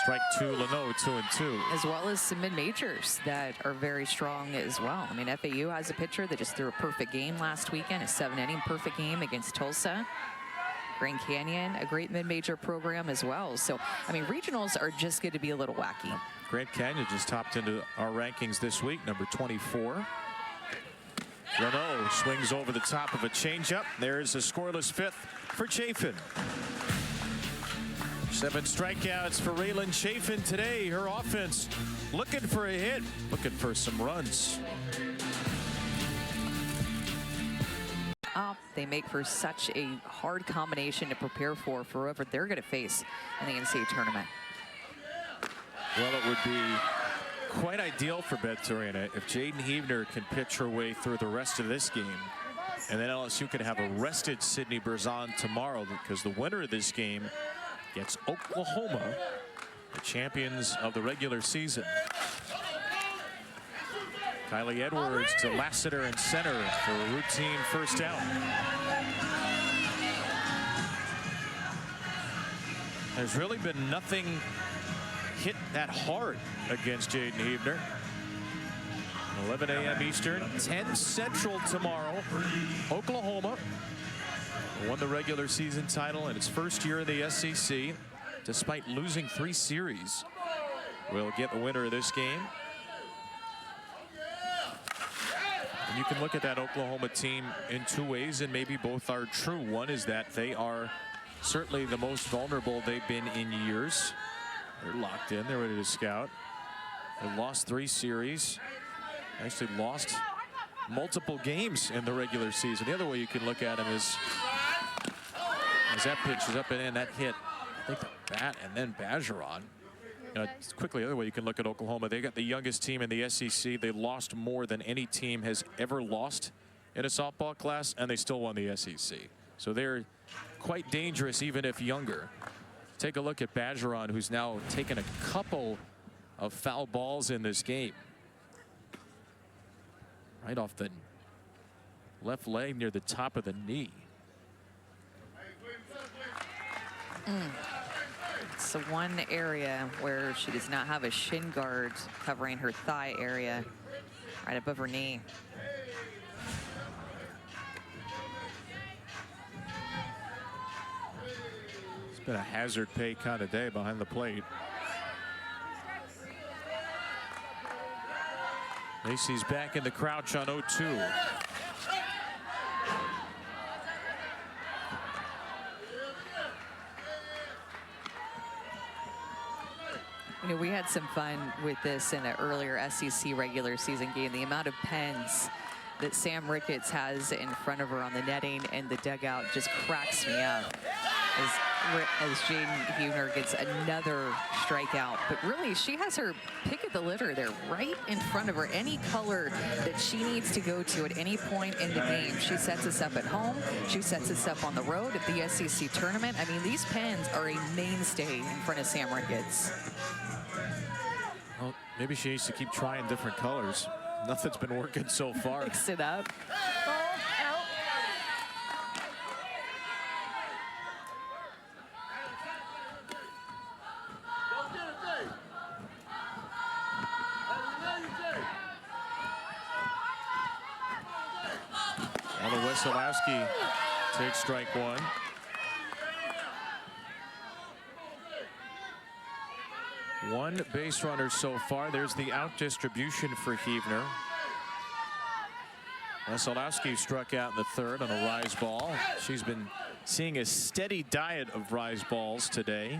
Strike 2, Leno, 2-2. As well as some mid-majors that are very strong as well. I mean, FAU has a pitcher that just threw a perfect game last weekend, a 7-inning perfect game against Tulsa. Grand Canyon, a great mid-major program as well. So, I mean, regionals are just going to be a little wacky. Grand Canyon just topped into our rankings this week, number 24. Renault swings over the top of a changeup. There's a scoreless 5th for Chafin. 7 strikeouts for Raylan Chafin today. Her offense looking for a hit, looking for some runs. They make for such a hard combination to prepare for whoever they're going to face in the NCAA tournament. Well, it would be quite ideal for Beth Torina if Jaden Heavner can pitch her way through the rest of this game. And then LSU could have a rested Sydney Berzon tomorrow, because the winner of this game gets Oklahoma, the champions of the regular season. Kylie Edwards to Lassiter in center for a routine first out. There's really been nothing hit that hard against Jaden Heavner. 11 a.m. Eastern, 10 Central tomorrow. Oklahoma won the regular season title in its first year in the SEC, despite losing 3 series. We'll get the winner of this game. And you can look at that Oklahoma team in 2 ways, and maybe both are true. One is that they are certainly the most vulnerable they've been in years. They're locked in, they're ready to scout. They lost 3 series. Actually lost multiple games in the regular season. The other way you can look at them is, as that pitch is up and in, that hit, I think, the bat and then Bergeron. Quickly, the other way you can look at Oklahoma, they got the youngest team in the SEC. They lost more than any team has ever lost in a softball class, and they still won the SEC. So they're quite dangerous, even if younger. Take a look at Bergeron, who's now taken a couple of foul balls in this game. Right off the left leg near the top of the knee. It's the one area where she does not have a shin guard covering her thigh area, right above her knee. It's been a hazard pay kind of day behind the plate. Lacey's back in the crouch on 0-2. You know, we had some fun with this in an earlier SEC regular season game. The amount of pens that Sam Ricketts has in front of her on the netting and the dugout just cracks me up. As as Jaden Huebner gets another strikeout. But really, she has her pick of the litter there right in front of her. Any color that she needs to go to at any point in the game. She sets us up at home. She sets us up on the road at the SEC tournament. I mean, these pens are a mainstay in front of Sam Ricketts. Well, maybe she needs to keep trying different colors. Nothing's been working so far. Mix it up. Ball out. Wesolowski takes strike one. One base runner so far. There's the out distribution for Huebner. Wesolowski struck out in the third on a rise ball. She's been seeing a steady diet of rise balls today.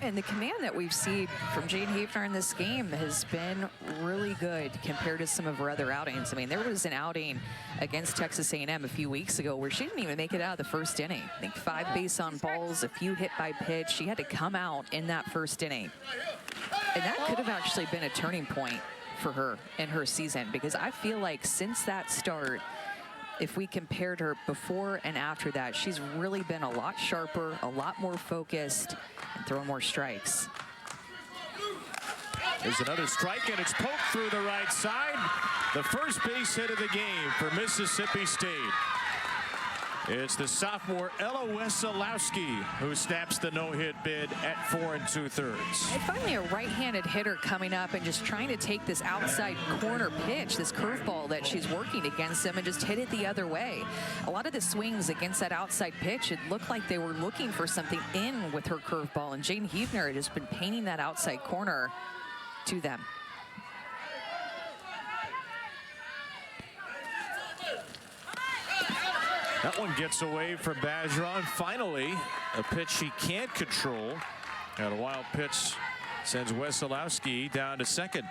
And the command that we've seen from Jaden Huebner in this game has been really good compared to some of her other outings. I mean, there was an outing against Texas A&M a few weeks ago where she didn't even make it out of the first inning. I think 5 base on balls, a few hit by pitch. She had to come out in that first inning. And that could have actually been a turning point for her in her season, because I feel like since that start, if we compared her before and after that, she's really been a lot sharper, a lot more focused, and throwing more strikes. There's another strike, and it's poked through the right side. The first base hit of the game for Mississippi State. It's the sophomore Ella Wesolowski who snaps the no-hit bid at 4 2/3. And finally, a right-handed hitter coming up and just trying to take this outside corner pitch, this curveball that she's working against him, and just hit it the other way. A lot of the swings against that outside pitch, it looked like they were looking for something in with her curveball, and Jaden Huebner had just been painting that outside corner to them. That one gets away from Bergeron. Finally, a pitch she can't control. And a wild pitch sends Wesolowski down to second.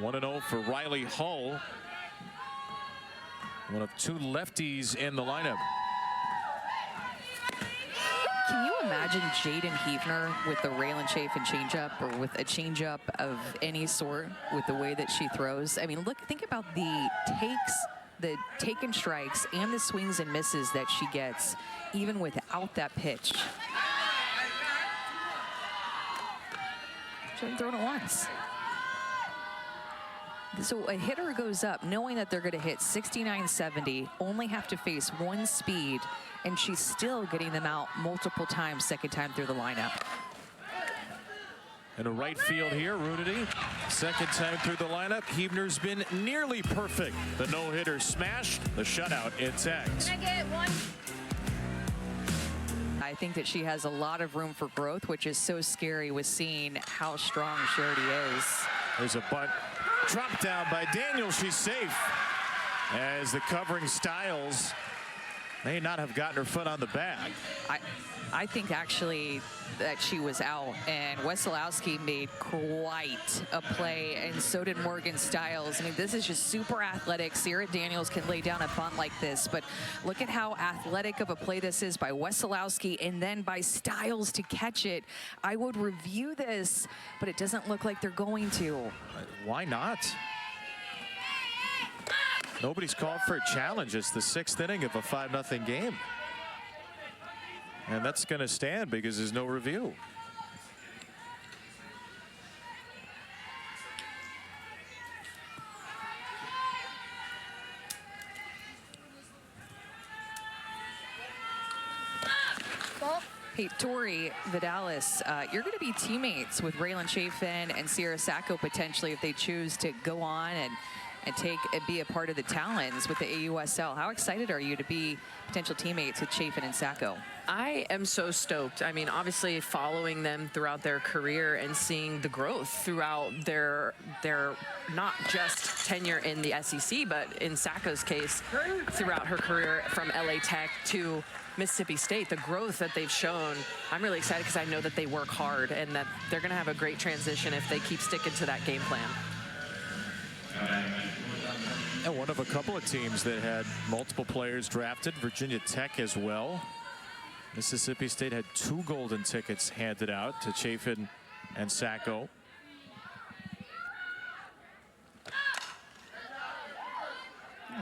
No. 1-0 for Riley Hull. One of 2 lefties in the lineup. Can you imagine Jaden Huebner with the rail and chafe and changeup, or with a changeup of any sort, with the way that she throws? I mean, look, think about the takes, the taken strikes, and the swings and misses that she gets, even without that pitch. She hasn't thrown it once. So a hitter goes up knowing that they're going to hit 69-70, only have to face 1 speed, and she's still getting them out multiple times, second time through the lineup. In a right field here, Runity, second time through the lineup. Huebner's been nearly perfect. The no-hitter smashed, the shutout intact. Can I get one? I think that she has a lot of room for growth, which is so scary with seeing how strong she already is. There's a bunt. Dropped down by Daniel. She's safe. As the covering Styles may not have gotten her foot on the bag. I think actually that she was out, and Wesolowski made quite a play, and so did Morgan Styles. I mean, this is just super athletic. Sierra Daniels can lay down a bunt like this, but look at how athletic of a play this is by Wesolowski, and then by Styles to catch it. I would review this, but it doesn't look like they're going to. Why not? Nobody's called for a challenge. It's the 6th inning of a 5-0 game. And that's going to stand because there's no review. Hey, Tori Vidalis, you're going to be teammates with Raylan Chafin and Sierra Sacco potentially if they choose to go on and be a part of the Talons with the AUSL. How excited are you to be potential teammates with Chafin and Sacco? I am so stoked. I mean, obviously following them throughout their career and seeing the growth throughout their not just tenure in the SEC, but in Sacco's case, throughout her career from LA Tech to Mississippi State, the growth that they've shown. I'm really excited because I know that they work hard and that they're going to have a great transition if they keep sticking to that game plan. And one of a couple of teams that had multiple players drafted, Virginia Tech as well. Mississippi State had 2 golden tickets handed out to Chafin and Sacco.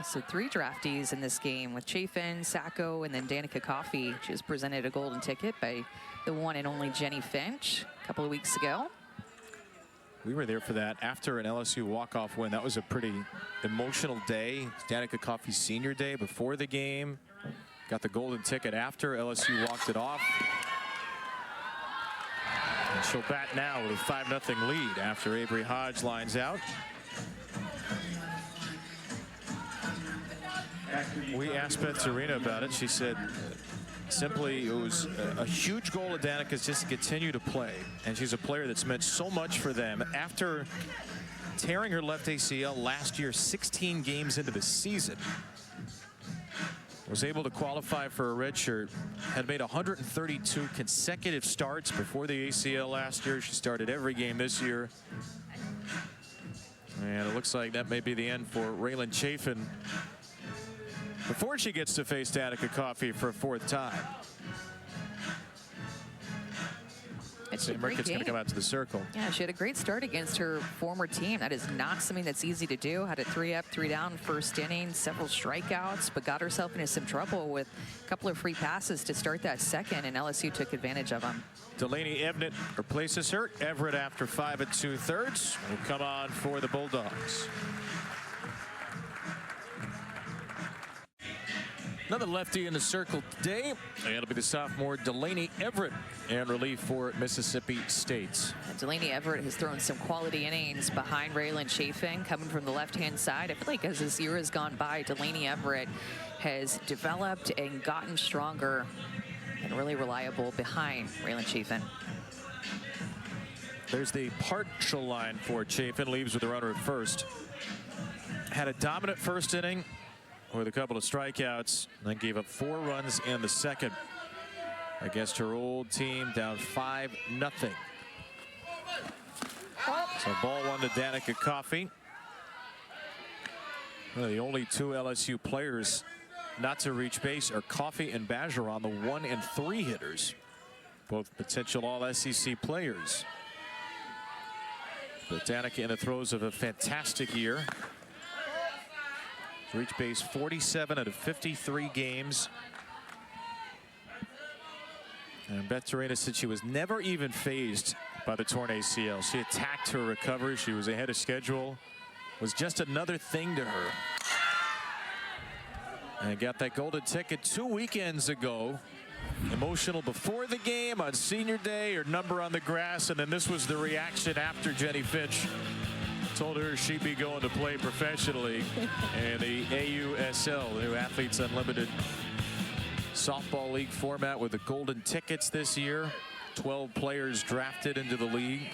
So 3 draftees in this game with Chafin, Sacco, and then Danica Coffey. She was presented a golden ticket by the one and only Jenny Finch a couple of weeks ago. We were there for that after an LSU walk-off win. That was a pretty emotional day. Danica Coffey's senior day before the game. Got the golden ticket after LSU walked it off. And she'll bat now with a 5-0 lead after Avery Hodge lines out. We asked Beth Serena about it. She said simply it was a huge goal of Danica's just to continue to play. And she's a player that's meant so much for them. After tearing her left ACL last year, 16 games into the season, was able to qualify for a red shirt, had made 132 consecutive starts before the ACL last year. She started every game this year. And it looks like that may be the end for Raylan Chafin before she gets to face Danica Coffey for a 4th time. St. Market's going to come out to the circle. Yeah, she had a great start against her former team. That is not something that's easy to do. Had a 3-up, 3-down first inning, several strikeouts, but got herself into some trouble with a couple of free passes to start that second, and LSU took advantage of them. Delaney Everett replaces her. Everett, after 5 2/3, will come on for the Bulldogs. Another lefty in the circle today. It'll be the sophomore Delaney Everett in relief for Mississippi State. Delaney Everett has thrown some quality innings behind Raylan Chafin, coming from the left-hand side. I feel like as this year has gone by, Delaney Everett has developed and gotten stronger and really reliable behind Raylan Chafin. There's the partial line for Chafin. Leaves with a runner at first. Had a dominant first inning with a couple of strikeouts, then gave up 4 runs in the second against her old team, down 5-0. So ball 1 to Danica Coffey. One of the only 2 LSU players not to reach base are Coffey and Bergeron, the 1 and 3 hitters, both potential all-SEC players. But Danica in the throes of a fantastic year. Reached base 47 out of 53 games. And Beth Serena said she was never even phased by the torn ACL. She attacked her recovery. She was ahead of schedule. It was just another thing to her. And got that golden ticket 2 weekends ago. Emotional before the game on senior day, her number on the grass, and then this was the reaction after Jenny Finch told her she'd be going to play professionally in the AUSL, the new Athletes Unlimited softball league format with the golden tickets this year. 12 players drafted into the league.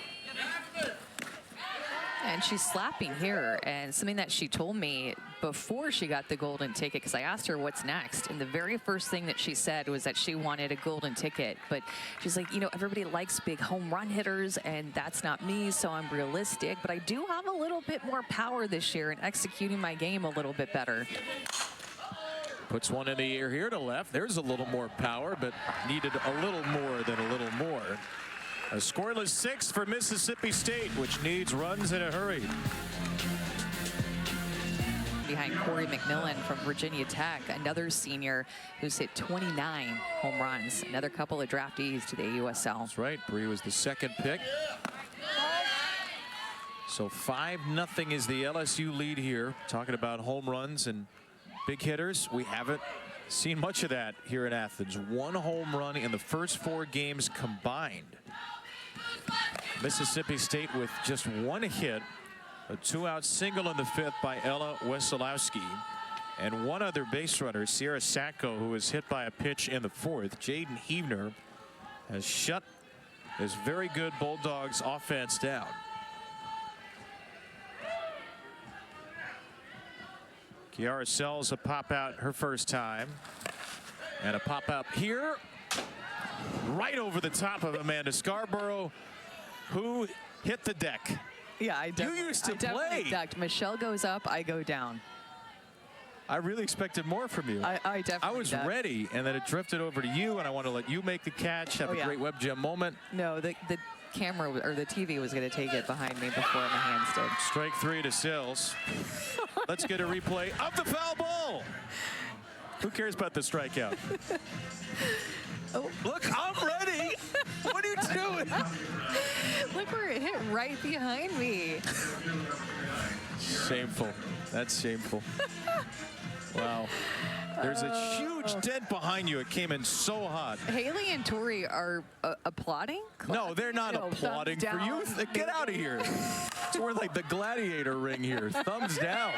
And she's slapping here, and something that she told me before she got the golden ticket, because I asked her what's next, and the very first thing that she said was that she wanted a golden ticket. But she's like, you know, everybody likes big home run hitters, and that's not me, so I'm realistic. But I do have a little bit more power this year in executing my game a little bit better. Puts one in the air here to left. There's a little more power, but needed a little more than a little more. A scoreless 6 for Mississippi State, which needs runs in a hurry. Behind Corey McMillan from Virginia Tech, another senior who's hit 29 home runs. Another couple of draftees to the AUSL. That's right. Bree was the 2nd pick. So 5-0 is the LSU lead here. Talking about home runs and big hitters. We haven't seen much of that here in Athens. 1 home run in the first 4 games combined. Mississippi State with just 1 hit, a 2-out single in the 5th by Ella Wesolowski, and 1 other base runner, Sierra Sacco, who was hit by a pitch in the 4th. Jaden Heavner has shut this very good Bulldogs offense down. Kiara Sells a pop out her first time, and a pop out here right over the top of Amanda Scarborough, who hit the deck. Yeah, I You used to play. ducked. Michelle goes up, I go down. I really expected more from you. I definitely I was did. ready, and then it drifted over to you, and I want to let you make the catch, have a great web gem moment. No, the camera or the TV was going to take it behind me before my hands did. Strike 3 to Sills. Let's get a replay of the foul ball. Who cares about the strikeout? Oh. Look, I'm ready. What are you doing? Look where it hit right behind me. Shameful. That's shameful. Wow. There's a huge dent behind you. It came in so hot. Haley and Tori are applauding? No, they're not No, applauding thumbs for you. down. Get out of here. We're like the gladiator ring here. Thumbs down.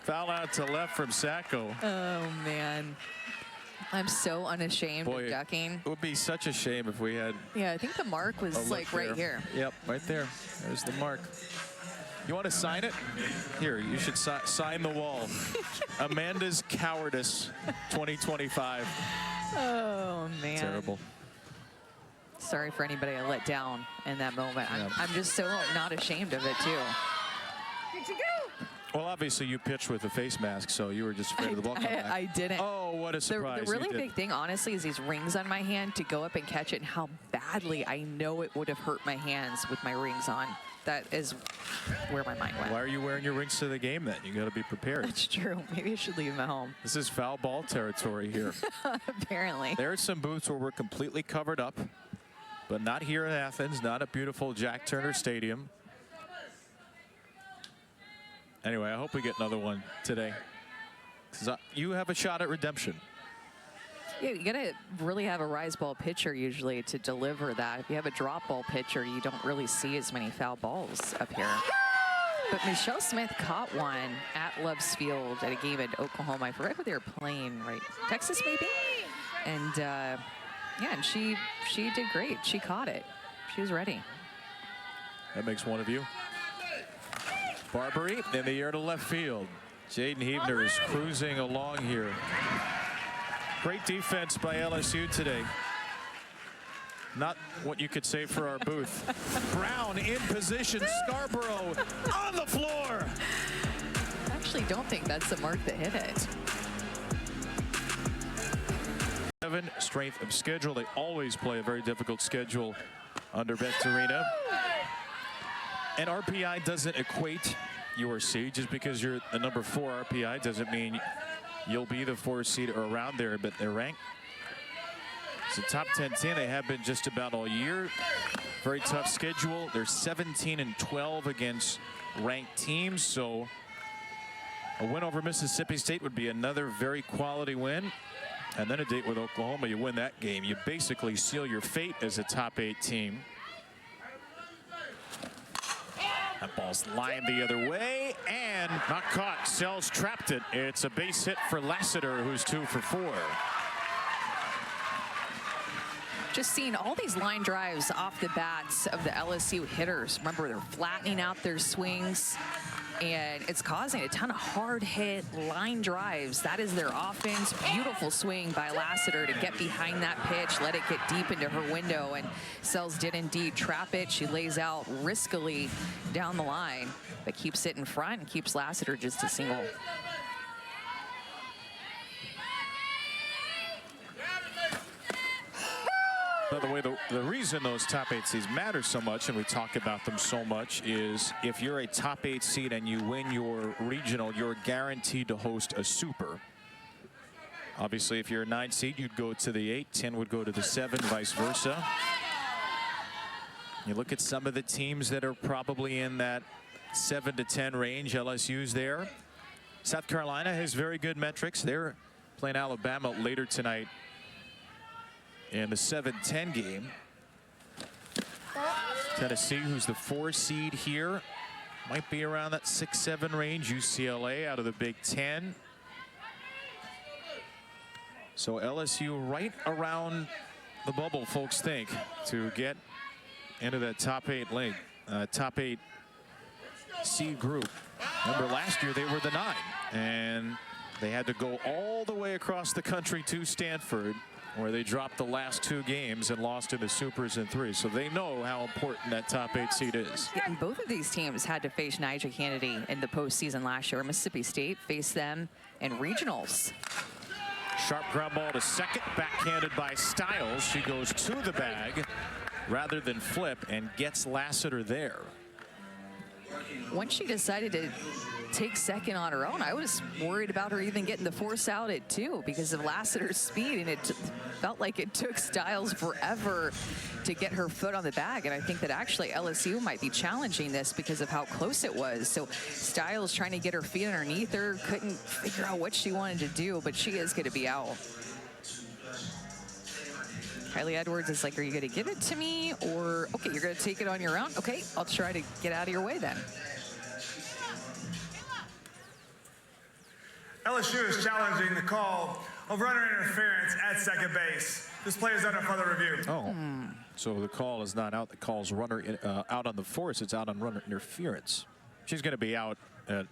Foul out to left from Sacco. Oh, man. I'm so unashamed of ducking. It would be such a shame if we had Yeah, I think the mark was a like look right there. here. Yep, right there. There's the mark. You want to sign it? Here, you should sign the wall. Amanda's Cowardice 2025. Oh, man. Terrible. Sorry for anybody I let down in that moment. I'm just so not ashamed of it, too. Did you go? Well, obviously you pitched with a face mask, so you were just afraid of the ball coming back. I didn't. Oh, what a surprise. The really big thing, honestly, is these rings on my hand to go up and catch it and how badly I know it would have hurt my hands with my rings on. That is where my mind went. Why are you wearing your rings to the game then? You got to be prepared. That's true. Maybe I should leave them at home. This is foul ball territory here. Apparently. There are some booths where we're completely covered up, but not here in Athens, not at beautiful Jack Turner Stadium. Anyway, I hope we get another one today. 'Cause you have a shot at redemption. Yeah, you gotta really have a rise ball pitcher usually to deliver that. If you have a drop ball pitcher, you don't really see as many foul balls up here. But Michelle Smith caught one at Love's Field at a game in Oklahoma. I forget who they were playing, right? Texas maybe? And yeah, and she did great. She caught it. She was ready. That makes one of you. Barbary in the air to left field. Jaden Huebner is cruising along here. Great defense by LSU today. Not what you could say for our booth. Brown in position. Scarborough on the floor. I actually don't think that's the mark that hit it. 7 strength of schedule. They always play a very difficult schedule under Venturina. And RPI doesn't equate your seed. Just because you're the number 4 RPI doesn't mean you'll be the 4 seed or around there, but they're ranked. It's a top 10 team. They have been just about all year. Very tough schedule. They're 17-12 against ranked teams. So a win over Mississippi State would be another very quality win. And then a date with Oklahoma. You win that game, you basically seal your fate as a top 8 team. That ball's lined the other way and not caught. Sells trapped it. It's a base hit for Lassiter, who's 2 for 4. Just seeing all these line drives off the bats of the LSU hitters. Remember, they're flattening out their swings, and it's causing a ton of hard hit line drives. That is their offense. Beautiful swing by Lassiter to get behind that pitch, let it get deep into her window, and Sells did indeed trap it. She lays out riskily down the line, but keeps it in front and keeps Lassiter just a single. By the way, the reason those top 8 seeds matter so much, and we talk about them so much, is if you're a top 8 seed and you win your regional, you're guaranteed to host a super. Obviously, if you're a 9 seed, you'd go to the 8, 10 would go to the 7, vice versa. You look at some of the teams that are probably in that 7 to 10 range. LSU's there. South Carolina has very good metrics. They're playing Alabama later tonight in the 7-10 game. Tennessee, who's the 4 seed here, might be around that 6-7 range. UCLA out of the Big Ten. So LSU right around the bubble, folks think, to get into that top 8 link, top 8 seed group. Remember last year they were the 9, and they had to go all the way across the country to Stanford where they dropped the last 2 games and lost in the Supers in 3. So they know how important that top 8 seed is. Yeah, and both of these teams had to face Niger Kennedy in the postseason last year. Mississippi State faced them in regionals. Sharp ground ball to second, backhanded by Stiles. She goes to the bag rather than flip and gets Lassiter there. Once she decided to take second on her own, I was worried about her even getting the force out at 2 because of Lassiter's speed, and it felt like it took Stiles forever to get her foot on the bag. And I think that actually LSU might be challenging this because of how close it was. So Stiles trying to get her feet underneath her, couldn't figure out what she wanted to do, but she is going to be out. Kylie Edwards is like, are you going to give it to me? Or, okay, you're going to take it on your own? Okay, I'll try to get out of your way then. LSU is challenging the call of runner interference at second base. This play is under further review. Oh, so the call is not out. The call's runner out on the force. It's out on runner interference. She's going to be out at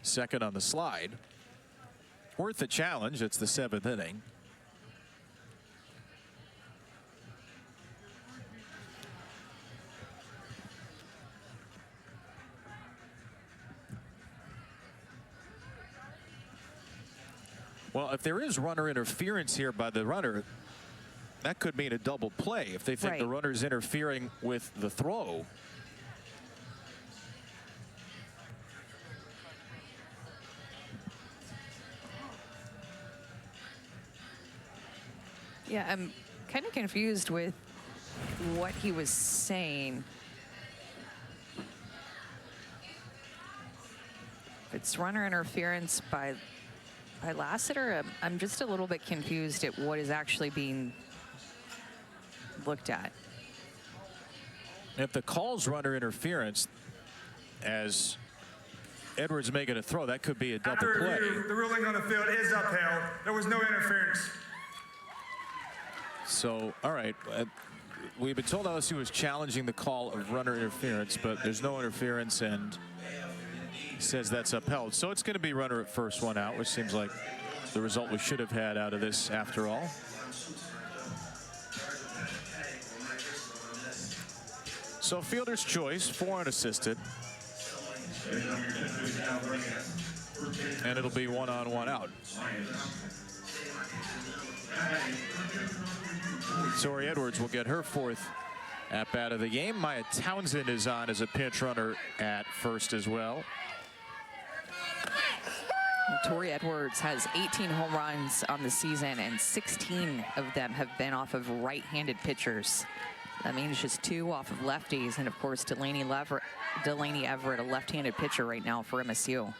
second on the slide. Worth the challenge. It's the 7th inning. Well, if there is runner interference here by the runner, that could mean a double play if they think the runner's interfering with the throw. Yeah, I'm kind of confused with what he was saying. If it's runner interference by Lassiter, I'm just a little bit confused at what is actually being looked at. If the call's runner interference, as Edwards making a throw, that could be a double After play. review, the ruling on the field is upheld. There was no interference. So, all right, we've been told LSU was challenging the call of runner interference, but there's no interference, and says that's upheld. So it's going to be runner at first, one out, which seems like the result we should have had out of this after all. So fielder's choice, 4 unassisted. And it'll be 1 on, 1 out. Tori Edwards will get her 4th at bat of the game. Maya Townsend is on as a pinch runner at first as well. Tori Edwards has 18 home runs on the season, and 16 of them have been off of right-handed pitchers. That means just 2 off of lefties, and of course Delaney Everett, a left-handed pitcher right now for MSU.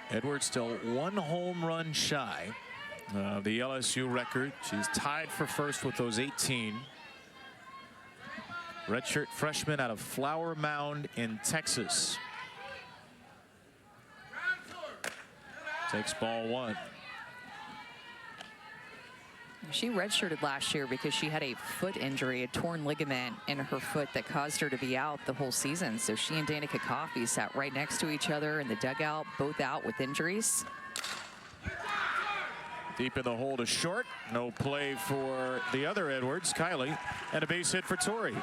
Edwards still 1 home run shy of the LSU record. She's tied for first with those 18. Redshirt freshman out of Flower Mound in Texas. Takes ball 1. She redshirted last year because she had a foot injury, a torn ligament in her foot that caused her to be out the whole season. So she and Danica Coffey sat right next to each other in the dugout, both out with injuries. Deep in the hole to short. No play for the other Edwards, Kylie, and a base hit for Tori.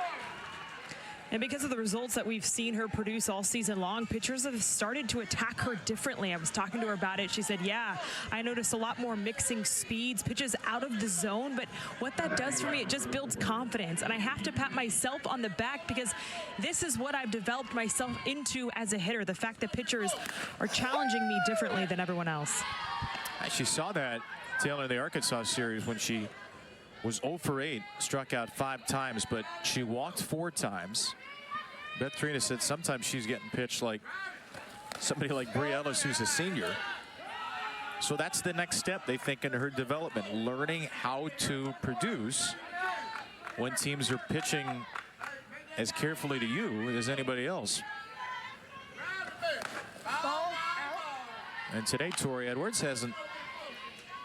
And because of the results that we've seen her produce all season long, pitchers have started to attack her differently. I was talking to her about it. She said, yeah, I noticed a lot more mixing speeds, pitches out of the zone. But what that does for me, it just builds confidence. And I have to pat myself on the back because this is what I've developed myself into as a hitter. The fact that pitchers are challenging me differently than everyone else. She saw that tail in the Arkansas series when she was 0 for 8, struck out 5 times, but she walked 4 times. Beth Trina said sometimes she's getting pitched like somebody like Brie Ellis, who's a senior. So that's the next step, they think, in her development, learning how to produce when teams are pitching as carefully to you as anybody else. And today, Tori Edwards hasn't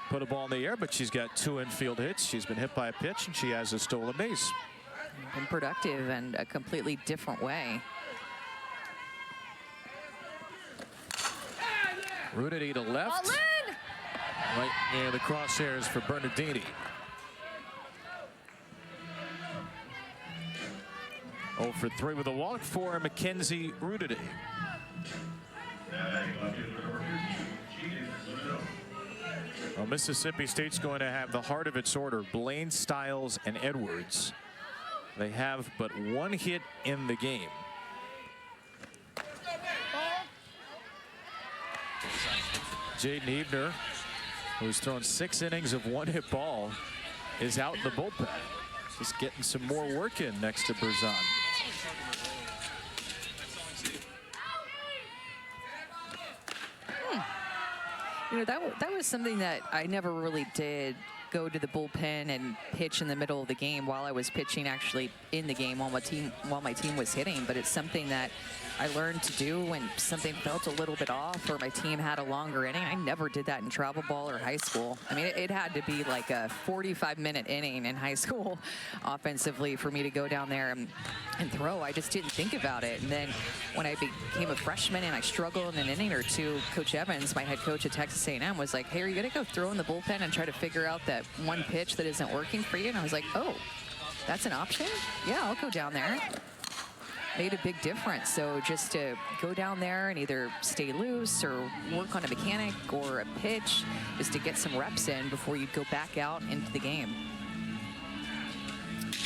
put a ball in the air, but she's got 2 infield hits. She's been hit by a pitch, and she has a stolen base. Been productive in a completely different way. Rudity to left. All in. Right near the crosshairs for Bernardini. 0 for 3 with a walk for Mackenzie Rudity. Well, Mississippi State's going to have the heart of its order, Blaine, Stiles, and Edwards. They have but one hit in the game. Jaden Hebner, who's thrown 6 innings of one-hit ball, is out in the bullpen. Just getting some more work in next to Berzon. You know, that was something that I never really did, go to the bullpen and pitch in the middle of the game while I was pitching, actually in the game while my team was hitting. But it's something that I learned to do when something felt a little bit off or my team had a longer inning. I never did that in travel ball or high school. I mean, it had to be like a 45-minute inning in high school offensively for me to go down there and throw. I just didn't think about it. And then when I became a freshman and I struggled in an inning or two, Coach Evans, my head coach at Texas A&M, was like, hey, are you going to go throw in the bullpen and try to figure out that one pitch that isn't working for you? And I was like, oh, that's an option? Yeah, I'll go down there. Made a big difference. So just to go down there and either stay loose or work on a mechanic or a pitch, just to get some reps in before you go back out into the game.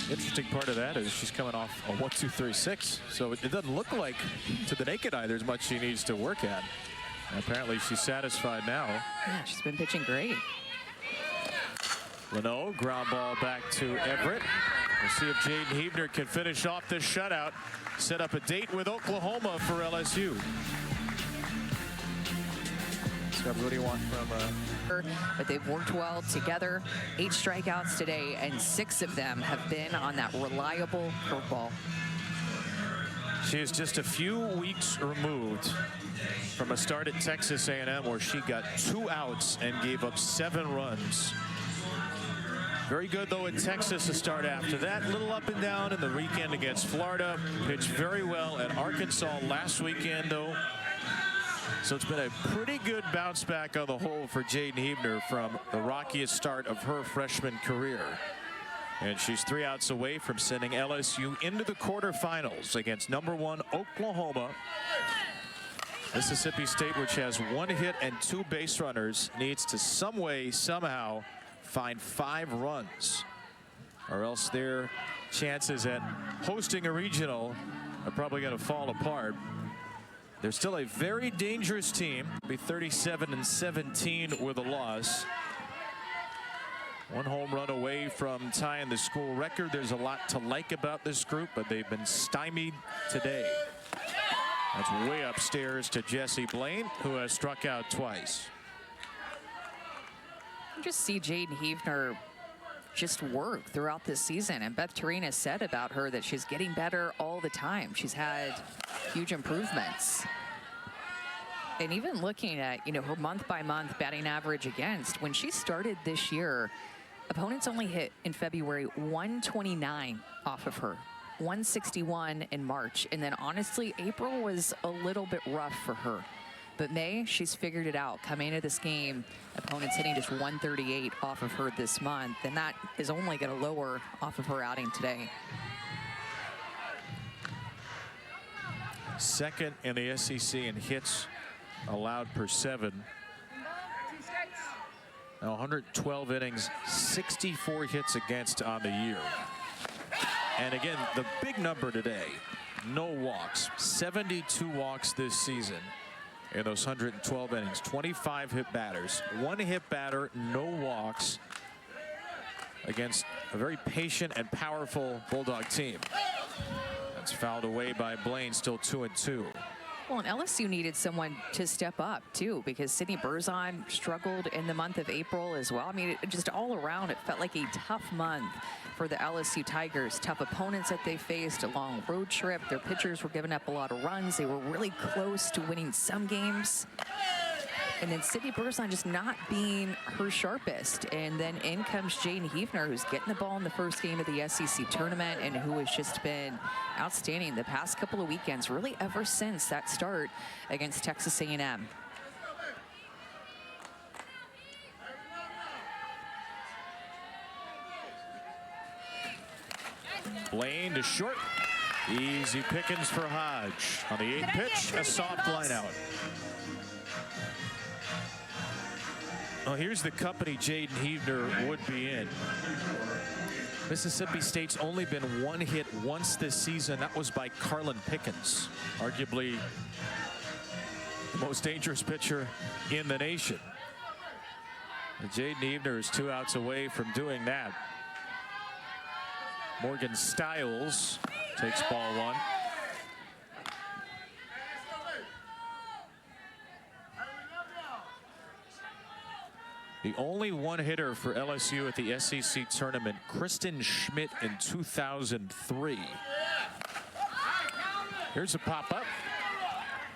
Interesting part of that is she's coming off a 1-2-3-6, so it doesn't look like to the naked eye there's much she needs to work at. And apparently she's satisfied now. Yeah, she's been pitching great. Leno, ground ball back to Everett. We'll see if Jaden Hebner can finish off this shutout. Set up a date with Oklahoma for LSU. Scott, what do you want from... But they've worked well together. 8 strikeouts today, and 6 of them have been on that reliable curveball. She is just a few weeks removed from a start at Texas A&M where she got 2 outs and gave up 7 runs. Very good, though, in Texas to start after that. A little up and down in the weekend against Florida. Pitched very well at Arkansas last weekend, though. So it's been a pretty good bounce back on the whole for Jaden Hebner from the rockiest start of her freshman career. And she's 3 outs away from sending LSU into the quarterfinals against #1 Oklahoma. Mississippi State, which has 1 hit and 2 base runners, needs to some way, somehow, find 5 runs, or else their chances at hosting a regional are probably going to fall apart. They're still a very dangerous team. Be 37-17 with a loss. 1 home run away from tying the school record. There's a lot to like about this group, but they've been stymied today. That's way upstairs to Jessie Blaine, who has struck out twice. You just see Jaden Hebner just work throughout this season, and Beth Torina said about her that she's getting better all the time. She's had huge improvements. And even looking at, you know, her month-by-month batting average against, when she started this year, opponents only hit in February 129 off of her, 161 in March, and then honestly April was a little bit rough for her. But May, she's figured it out. Coming into this game, opponents hitting just 138 off of her this month, and that is only going to lower off of her outing today. Second in the SEC in hits allowed per 7. Now 112 innings, 64 hits against on the year. And again, the big number today, no walks. 72 walks this season. In those 112 innings, 25 hit batters, 1 hit batter, no walks against a very patient and powerful Bulldog team. That's fouled away by Blaine, still 2-2. Well, and LSU needed someone to step up too, because Sydney Berzon struggled in the month of April as well. I mean, just all around, it felt like a tough month for the LSU Tigers. Tough opponents that they faced, a long road trip. Their pitchers were giving up a lot of runs. They were really close to winning some games. And then Sydney Berzon just not being her sharpest. And then in comes Jaden Hebner, who's getting the ball in the first game of the SEC tournament and who has just been outstanding the past couple of weekends, really ever since that start against Texas A&M. Blaine to short. Easy pickings for Hodge. On the 8th pitch, a soft line out. Well, here's the company Jaden Heavner would be in. Mississippi State's only been one hit once this season. That was by Carlin Pickens, arguably the most dangerous pitcher in the nation. And Jaden Heavner is 2 outs away from doing that. Morgan Stiles takes ball 1. The only one hitter for LSU at the SEC tournament, Kristen Schmidt in 2003. Here's a pop-up.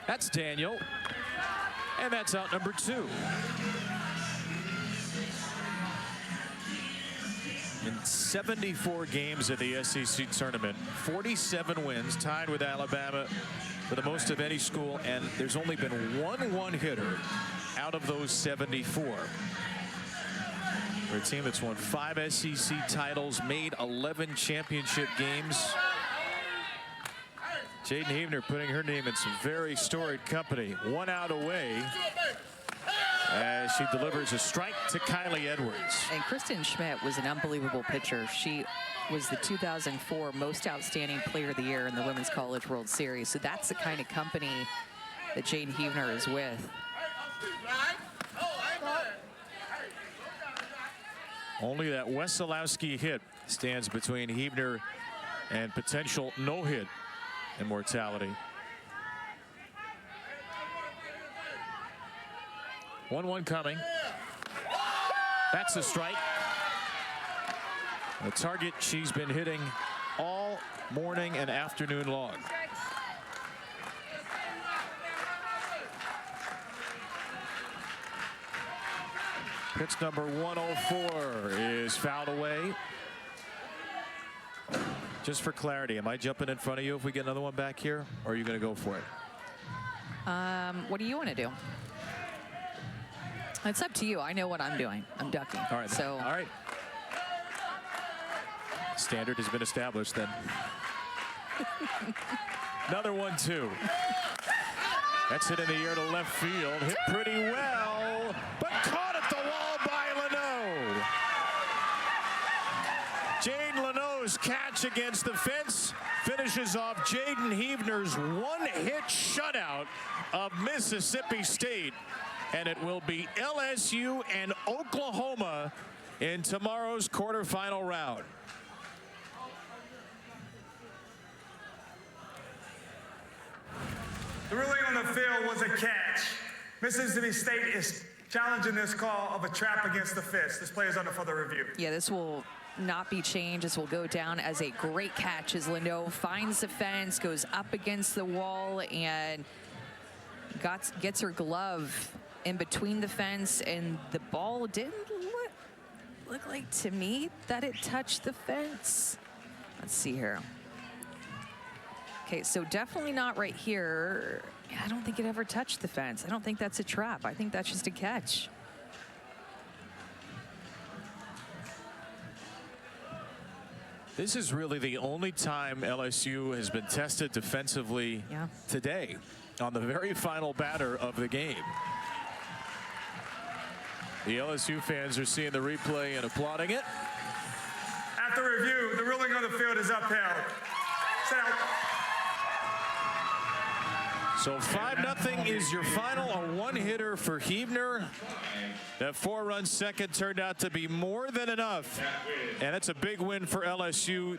That's Daniel. And that's out number 2. In 74 games at the SEC tournament, 47 wins, tied with Alabama for the most of any school, and there's only been one hitter out of those 74. For a team that's won 5 SEC titles, made 11 championship games. Jaden Heavner putting her name in some very storied company. 1 out away as she delivers a strike to Kylie Edwards. And Kristen Schmidt was an unbelievable pitcher. She was the 2004 Most Outstanding Player of the Year in the Women's College World Series. So that's the kind of company that Jaden Heavner is with. Only that Wesolowski hit stands between Heavner and potential no-hit immortality. 1-1 coming. That's a strike. A target she's been hitting all morning and afternoon long. Pitch number 104 is fouled away. Just for clarity, am I jumping in front of you if we get another one back here, or are you going to go for it? What do you want to do? It's up to you. I know what I'm doing. I'm ducking. All right. So. All right. Standard has been established then. Another 1-2. That's hit in the air to left field. Hit pretty well, but caught at the wall by Leno. Jane Leno's catch against the fence finishes off Jaden Heavner's one-hit shutout of Mississippi State. And it will be LSU and Oklahoma in tomorrow's quarterfinal round. The ruling on the field was a catch. Mississippi State is challenging this call of a trap against the fist. This play is under further review. Yeah, this will not be changed. This will go down as a great catch as Leno finds the fence, goes up against the wall, and gets her glove in between the fence, and the ball didn't look like to me that it touched the fence. Let's see here. Okay, so definitely not right here. I don't think it ever touched the fence. I don't think that's a trap. I think that's just a catch. This is really the only time LSU has been tested defensively today, on the very final batter of the game. The LSU fans are seeing the replay and applauding it. After review, the ruling on the field is upheld. Sit out. So 5-0 is your final. A one-hitter for Heavner. That 4-run second turned out to be more than enough. And it's a big win for LSU.